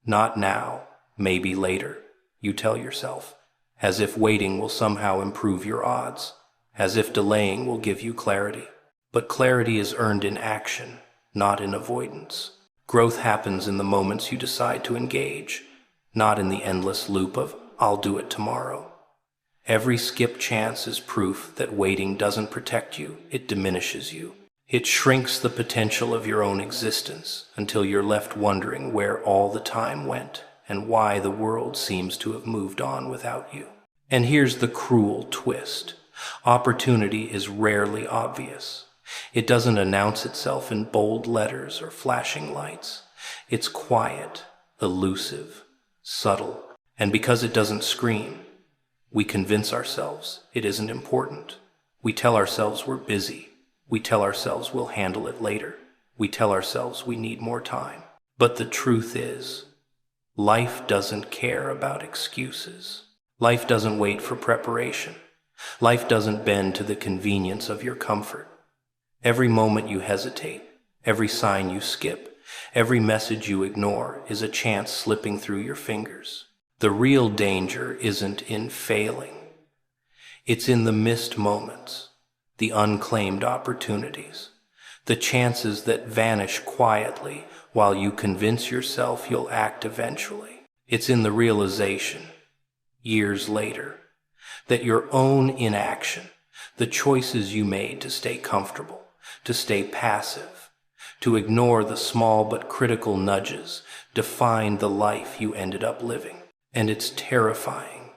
Not now, maybe later, you tell yourself, as if waiting will somehow improve your odds, as if delaying will give you clarity. But clarity is earned in action, not in avoidance. Growth happens in the moments you decide to engage, not in the endless loop of, I'll do it tomorrow. Every skipped chance is proof that waiting doesn't protect you, it diminishes you. It shrinks the potential of your own existence until you're left wondering where all the time went and why the world seems to have moved on without you. And here's the cruel twist. Opportunity is rarely obvious. It doesn't announce itself in bold letters or flashing lights. It's quiet, elusive, subtle. And because it doesn't scream, we convince ourselves it isn't important. We tell ourselves we're busy. We tell ourselves we'll handle it later. We tell ourselves we need more time. But the truth is, life doesn't care about excuses. Life doesn't wait for preparation. Life doesn't bend to the convenience of your comfort. Every moment you hesitate, every sign you skip, every message you ignore is a chance slipping through your fingers. The real danger isn't in failing. It's in the missed moments, the unclaimed opportunities, the chances that vanish quietly while you convince yourself you'll act eventually. It's in the realization, years later, that your own inaction, the choices you made to stay comfortable, to stay passive, to ignore the small but critical nudges, defined the life you ended up living. And it's terrifying.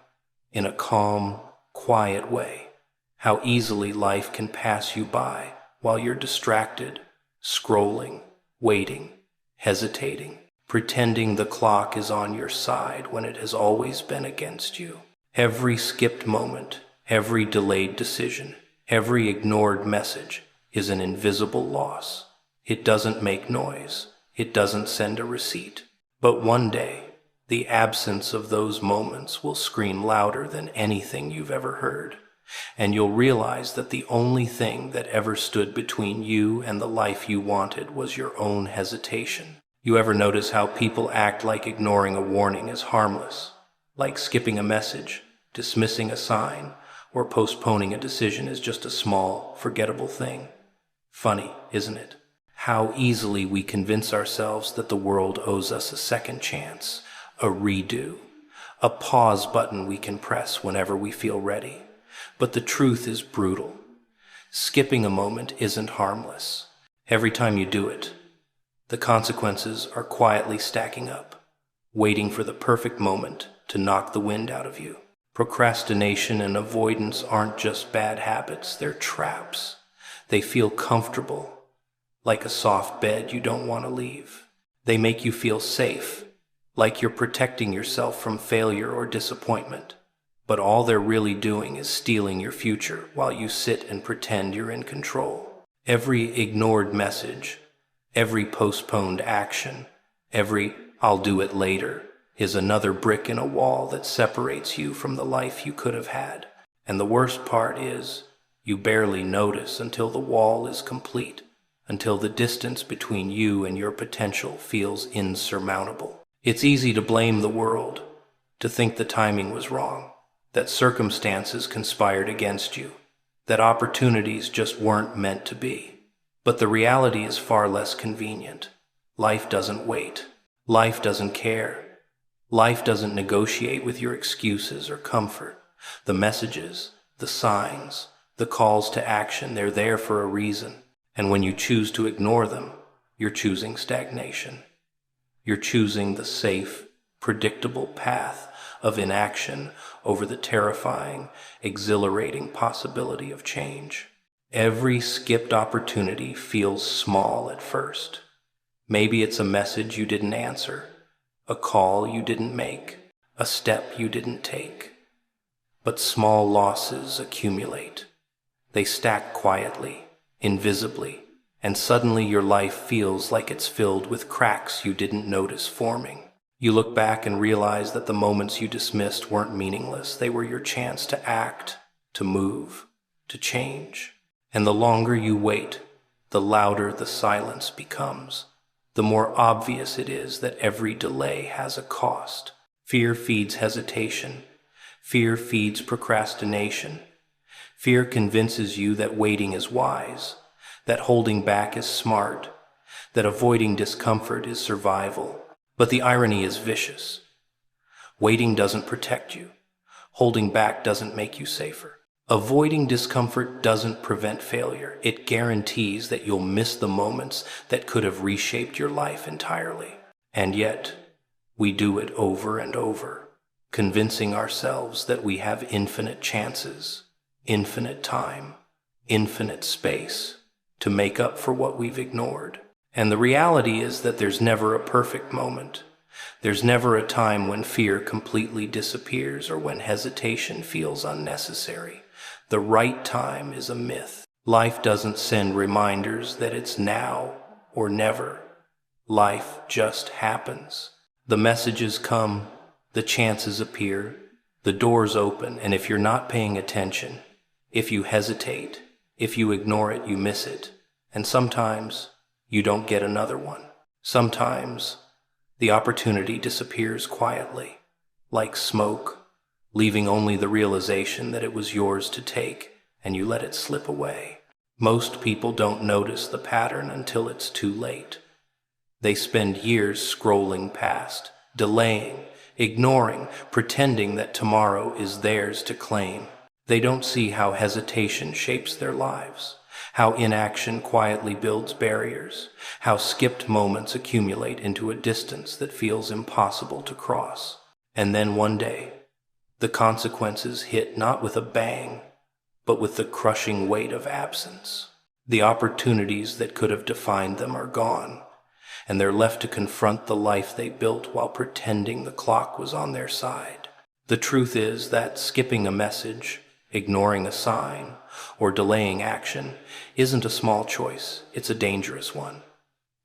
In a calm, quiet way. How easily life can pass you by while you're distracted, scrolling, waiting, hesitating, pretending the clock is on your side when it has always been against you. Every skipped moment, every delayed decision, every ignored message is an invisible loss. It doesn't make noise. It doesn't send a receipt. But one day, the absence of those moments will scream louder than anything you've ever heard. And you'll realize that the only thing that ever stood between you and the life you wanted was your own hesitation. You ever notice how people act like ignoring a warning is harmless? Like skipping a message, dismissing a sign, or postponing a decision is just a small, forgettable thing. Funny, isn't it? How easily we convince ourselves that the world owes us a second chance, a redo, a pause button we can press whenever we feel ready. But the truth is brutal. Skipping a moment isn't harmless. Every time you do it, the consequences are quietly stacking up, waiting for the perfect moment to knock the wind out of you. Procrastination and avoidance aren't just bad habits, they're traps. They feel comfortable, like a soft bed you don't want to leave. They make you feel safe, like you're protecting yourself from failure or disappointment. But all they're really doing is stealing your future while you sit and pretend you're in control. Every ignored message, every postponed action, every "I'll do it later" is another brick in a wall that separates you from the life you could have had. And the worst part is, you barely notice until the wall is complete, until the distance between you and your potential feels insurmountable. It's easy to blame the world, to think the timing was wrong, that circumstances conspired against you, that opportunities just weren't meant to be. But the reality is far less convenient. Life doesn't wait. Life doesn't care. Life doesn't negotiate with your excuses or comfort. The messages, the signs, the calls to action, they're there for a reason. And when you choose to ignore them, you're choosing stagnation. You're choosing the safe, predictable path of inaction over the terrifying, exhilarating possibility of change. Every skipped opportunity feels small at first. Maybe it's a message you didn't answer, a call you didn't make, a step you didn't take. But small losses accumulate. They stack quietly, invisibly, and suddenly your life feels like it's filled with cracks you didn't notice forming. You look back and realize that the moments you dismissed weren't meaningless. They were your chance to act, to move, to change. And the longer you wait, the louder the silence becomes. The more obvious it is that every delay has a cost. Fear feeds hesitation. Fear feeds procrastination. Fear convinces you that waiting is wise, that holding back is smart, that avoiding discomfort is survival. But the irony is vicious. Waiting doesn't protect you. Holding back doesn't make you safer. Avoiding discomfort doesn't prevent failure. It guarantees that you'll miss the moments that could have reshaped your life entirely. And yet, we do it over and over, convincing ourselves that we have infinite chances, infinite time, infinite space to make up for what we've ignored. And the reality is that there's never a perfect moment. There's never a time when fear completely disappears or when hesitation feels unnecessary. The right time is a myth. Life doesn't send reminders that it's now or never. Life just happens. The messages come, the chances appear, the doors open, and if you're not paying attention, if you hesitate, if you ignore it, you miss it. And sometimes you don't get another one. Sometimes the opportunity disappears quietly, like smoke, leaving only the realization that it was yours to take, and you let it slip away. Most people don't notice the pattern until it's too late. They spend years scrolling past, delaying, ignoring, pretending that tomorrow is theirs to claim. They don't see how hesitation shapes their lives, how inaction quietly builds barriers, how skipped moments accumulate into a distance that feels impossible to cross. And then one day, The consequences hit not with a bang, but with the crushing weight of absence. The opportunities that could have defined them are gone, and they're left to confront the life they built while pretending the clock was on their side. The truth is that skipping a message, ignoring a sign, or delaying action isn't a small choice, it's a dangerous one.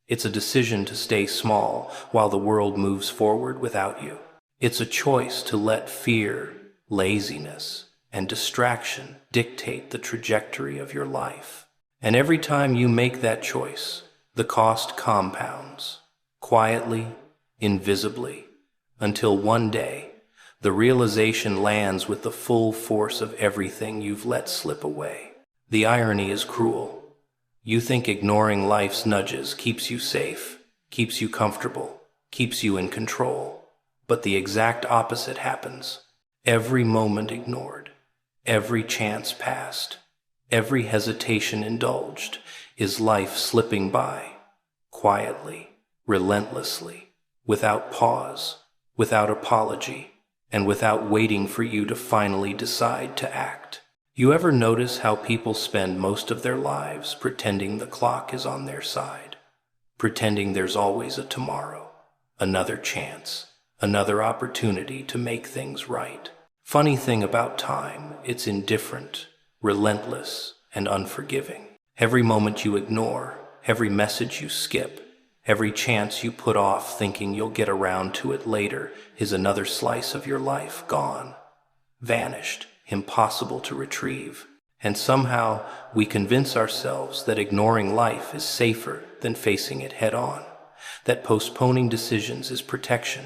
It's a decision to stay small while the world moves forward without you. It's a choice to let fear, laziness, and distraction dictate the trajectory of your life. And every time you make that choice, the cost compounds, quietly, invisibly, until one day, the realization lands with the full force of everything you've let slip away. The irony is cruel. You think ignoring life's nudges keeps you safe, keeps you comfortable, keeps you in control. But the exact opposite happens. Every moment ignored, every chance passed, every hesitation indulged is life slipping by, quietly, relentlessly, without pause, without apology, and without waiting for you to finally decide to act. You ever notice how people spend most of their lives pretending the clock is on their side, pretending there's always a tomorrow, another chance, another opportunity to make things right? Funny thing about time, it's indifferent, relentless, and unforgiving. Every moment you ignore, every message you skip, every chance you put off thinking you'll get around to it later is another slice of your life gone, vanished, impossible to retrieve. And somehow we convince ourselves that ignoring life is safer than facing it head on, that postponing decisions is protection,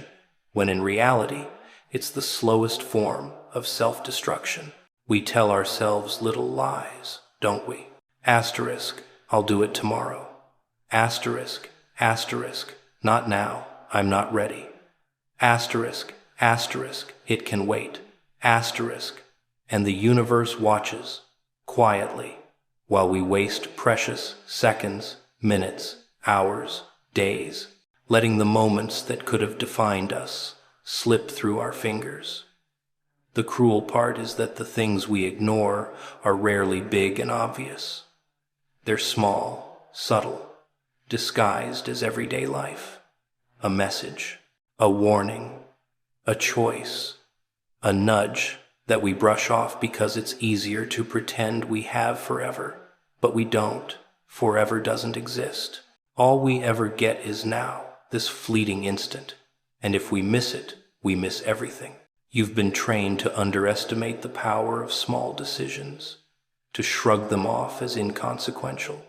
when in reality, it's the slowest form of self-destruction. We tell ourselves little lies, don't we? Asterisk, I'll do it tomorrow. Asterisk, asterisk, not now, I'm not ready. Asterisk, asterisk, it can wait. Asterisk, and the universe watches, quietly, while we waste precious seconds, minutes, hours, days, letting the moments that could have defined us slip through our fingers. The cruel part is that the things we ignore are rarely big and obvious. They're small, subtle, disguised as everyday life. A message, a warning, a choice, a nudge that we brush off because it's easier to pretend we have forever. But we don't. Forever doesn't exist. All we ever get is now, this fleeting instant. And if we miss it, we miss everything. You've been trained to underestimate the power of small decisions, to shrug them off as inconsequential.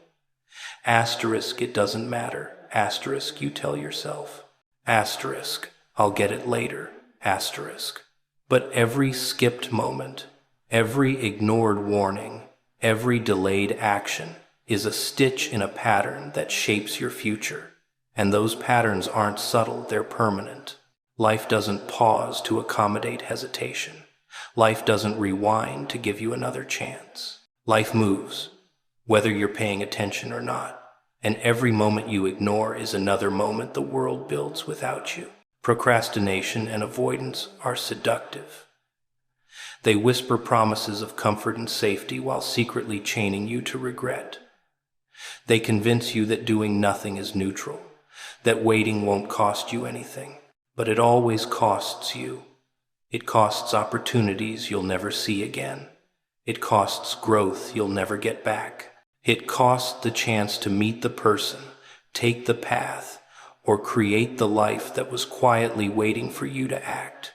Asterisk, it doesn't matter. Asterisk, you tell yourself. Asterisk, I'll get it later. Asterisk. But every skipped moment, every ignored warning, every delayed action is a stitch in a pattern that shapes your future. And those patterns aren't subtle, they're permanent. Life doesn't pause to accommodate hesitation. Life doesn't rewind to give you another chance. Life moves, whether you're paying attention or not. And every moment you ignore is another moment the world builds without you. Procrastination and avoidance are seductive. They whisper promises of comfort and safety while secretly chaining you to regret. They convince you that doing nothing is neutral, that waiting won't cost you anything. But it always costs you. It costs opportunities you'll never see again. It costs growth you'll never get back. It costs the chance to meet the person, take the path, or create the life that was quietly waiting for you to act.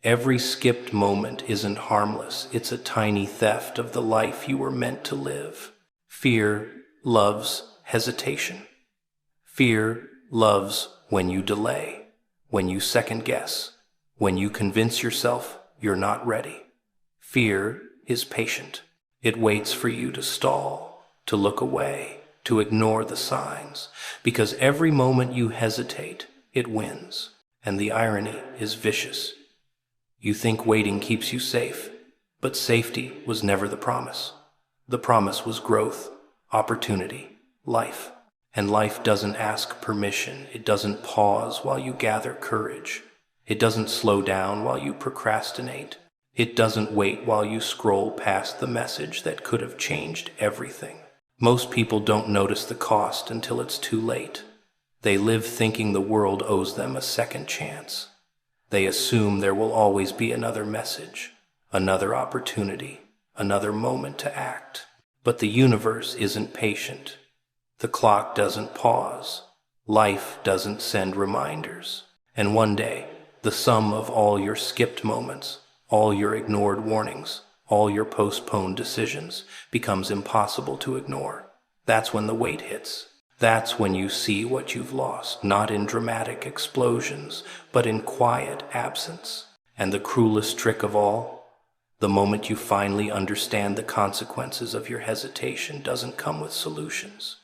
Every skipped moment isn't harmless. It's a tiny theft of the life you were meant to live. Fear loves hesitation. Fear loves when you delay, when you second guess, when you convince yourself you're not ready. Fear is patient. It waits for you to stall, to look away, to ignore the signs, because every moment you hesitate, it wins. And the irony is vicious. You think waiting keeps you safe, but safety was never the promise. The promise was growth, opportunity, life. And life doesn't ask permission. It doesn't pause while you gather courage. It doesn't slow down while you procrastinate. It doesn't wait while you scroll past the message that could have changed everything. Most people don't notice the cost until it's too late. They live thinking the world owes them a second chance. They assume there will always be another message, another opportunity, another moment to act. But the universe isn't patient. The clock doesn't pause. Life doesn't send reminders. And one day, the sum of all your skipped moments, all your ignored warnings, all your postponed decisions becomes impossible to ignore. That's when the weight hits. That's when you see what you've lost, not in dramatic explosions, but in quiet absence. And the cruelest trick of all, the moment you finally understand the consequences of your hesitation doesn't come with solutions.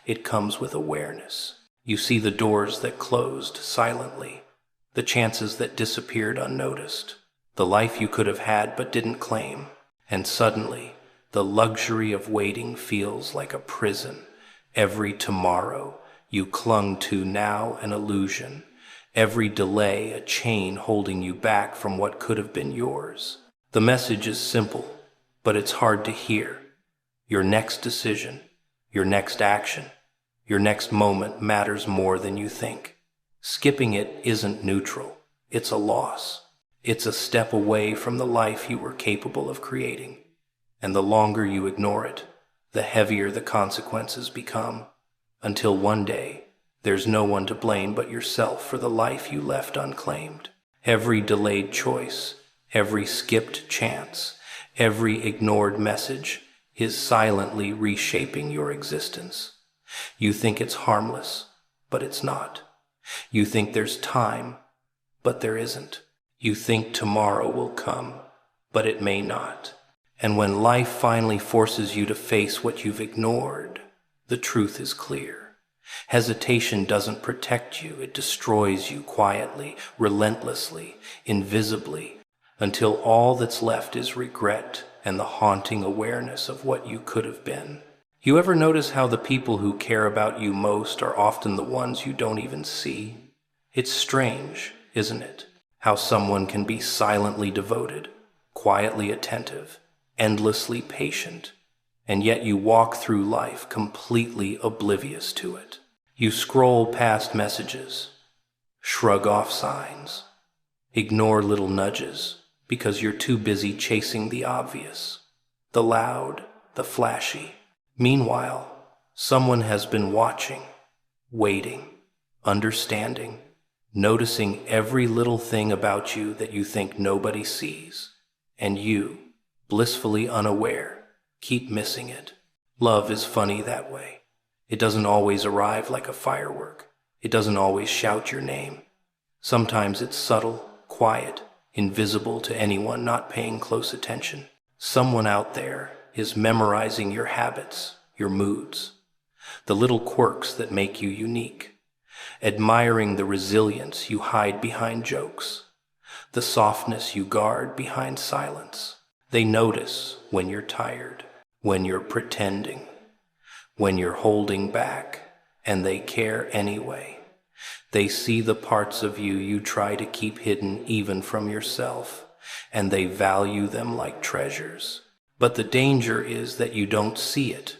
It comes with awareness. You see the doors that closed silently, the chances that disappeared unnoticed, the life you could have had but didn't claim, and suddenly the luxury of waiting feels like a prison. Every tomorrow you clung to now an illusion, every delay a chain holding you back from what could have been yours. The message is simple, but it's hard to hear. Your next decision, your next action, your next moment matters more than you think. Skipping it isn't neutral, it's a loss. It's a step away from the life you were capable of creating. And the longer you ignore it, the heavier the consequences become, until one day, there's no one to blame but yourself for the life you left unclaimed. Every delayed choice, every skipped chance, every ignored message is silently reshaping your existence. You think it's harmless, but it's not. You think there's time, but there isn't. You think tomorrow will come, but it may not. And when life finally forces you to face what you've ignored, the truth is clear. Hesitation doesn't protect you, it destroys you quietly, relentlessly, invisibly, until all that's left is regret and the haunting awareness of what you could have been. You ever notice how the people who care about you most are often the ones you don't even see? It's strange, isn't it? How someone can be silently devoted, quietly attentive, endlessly patient, and yet you walk through life completely oblivious to it. You scroll past messages, shrug off signs, ignore little nudges because you're too busy chasing the obvious, the loud, the flashy. Meanwhile, someone has been watching, waiting, understanding, noticing every little thing about you that you think nobody sees, and you, blissfully unaware, keep missing it. Love is funny that way. It doesn't always arrive like a firework. It doesn't always shout your name. Sometimes it's subtle, quiet, invisible to anyone not paying close attention. Someone out there is memorizing your habits, your moods, the little quirks that make you unique, admiring the resilience you hide behind jokes, the softness you guard behind silence. They notice when you're tired, when you're pretending, when you're holding back, and they care anyway. They see the parts of you you try to keep hidden even from yourself, and they value them like treasures. But the danger is that you don't see it.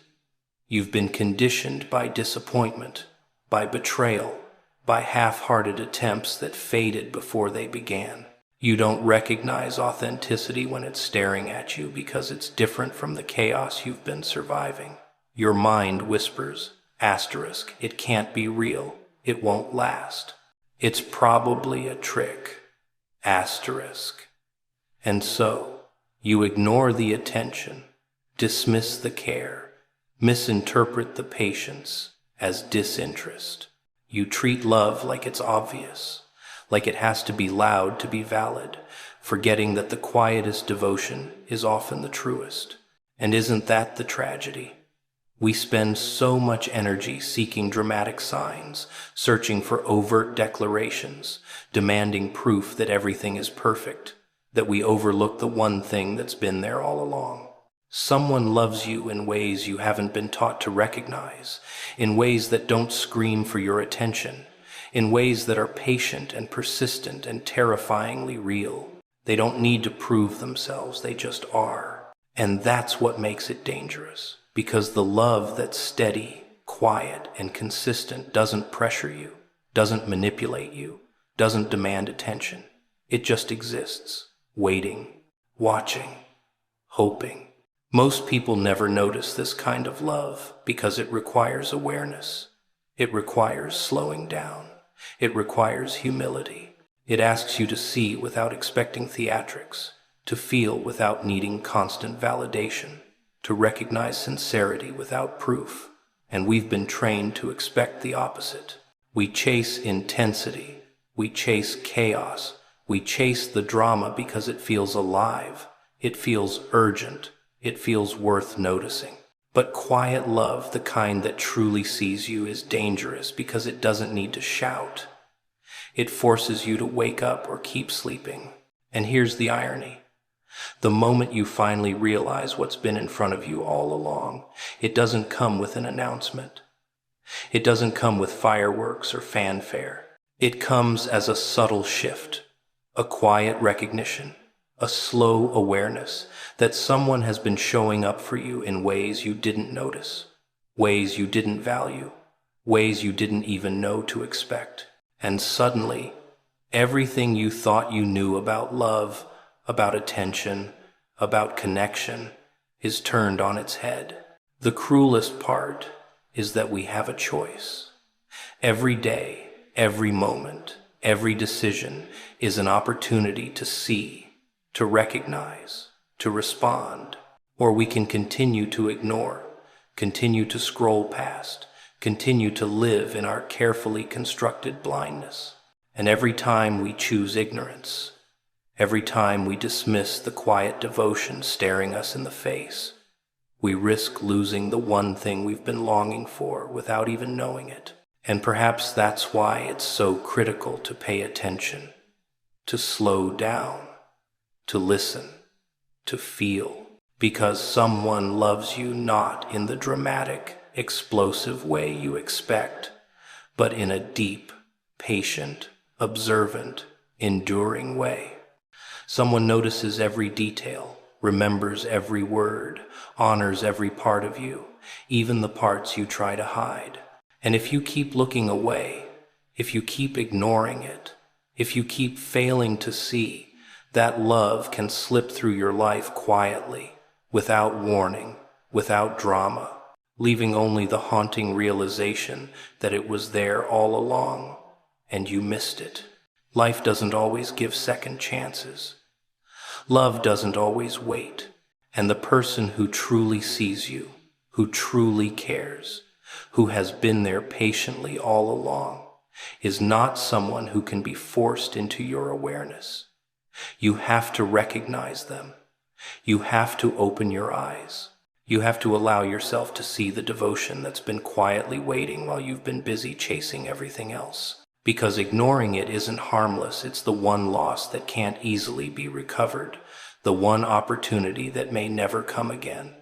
You've been conditioned by disappointment, by betrayal, by half-hearted attempts that faded before they began. You don't recognize authenticity when it's staring at you because it's different from the chaos you've been surviving. Your mind whispers, asterisk, it can't be real, it won't last. It's probably a trick, asterisk. And so, you ignore the attention, dismiss the care, misinterpret the patience as disinterest. You treat love like it's obvious, like it has to be loud to be valid, forgetting that the quietest devotion is often the truest. And isn't that the tragedy? We spend so much energy seeking dramatic signs, searching for overt declarations, demanding proof that everything is perfect, that we overlook the one thing that's been there all along. Someone loves you in ways you haven't been taught to recognize, in ways that don't scream for your attention, in ways that are patient and persistent and terrifyingly real. They don't need to prove themselves, they just are. And that's what makes it dangerous, because the love that's steady, quiet, and consistent doesn't pressure you, doesn't manipulate you, doesn't demand attention. It just exists, waiting, watching, hoping. Most people never notice this kind of love because it requires awareness. It requires slowing down. It requires humility. It asks you to see without expecting theatrics, to feel without needing constant validation, to recognize sincerity without proof. And we've been trained to expect the opposite. We chase intensity. We chase chaos. We chase the drama because it feels alive. It feels urgent. It feels worth noticing. But quiet love, the kind that truly sees you, is dangerous because it doesn't need to shout. It forces you to wake up or keep sleeping. And here's the irony. The moment you finally realize what's been in front of you all along, it doesn't come with an announcement. It doesn't come with fireworks or fanfare. It comes as a subtle shift, a quiet recognition, a slow awareness that someone has been showing up for you in ways you didn't notice, ways you didn't value, ways you didn't even know to expect. And suddenly, everything you thought you knew about love, about attention, about connection, is turned on its head. The cruelest part is that we have a choice. Every day, every moment, every decision is an opportunity to see, to recognize, to respond, or we can continue to ignore, continue to scroll past, continue to live in our carefully constructed blindness. And every time we choose ignorance, every time we dismiss the quiet devotion staring us in the face, we risk losing the one thing we've been longing for without even knowing it. And perhaps that's why it's so critical to pay attention, to slow down, to listen, to feel, because someone loves you not in the dramatic, explosive way you expect, but in a deep, patient, observant, enduring way. Someone notices every detail, remembers every word, honors every part of you, even the parts you try to hide. And if you keep looking away, if you keep ignoring it, if you keep failing to see, that love can slip through your life quietly, without warning, without drama, leaving only the haunting realization that it was there all along, and you missed it. Life doesn't always give second chances. Love doesn't always wait, and the person who truly sees you, who truly cares, who has been there patiently all along, is not someone who can be forced into your awareness. You have to recognize them. You have to open your eyes. You have to allow yourself to see the devotion that's been quietly waiting while you've been busy chasing everything else. Because ignoring it isn't harmless, it's the one loss that can't easily be recovered, the one opportunity that may never come again.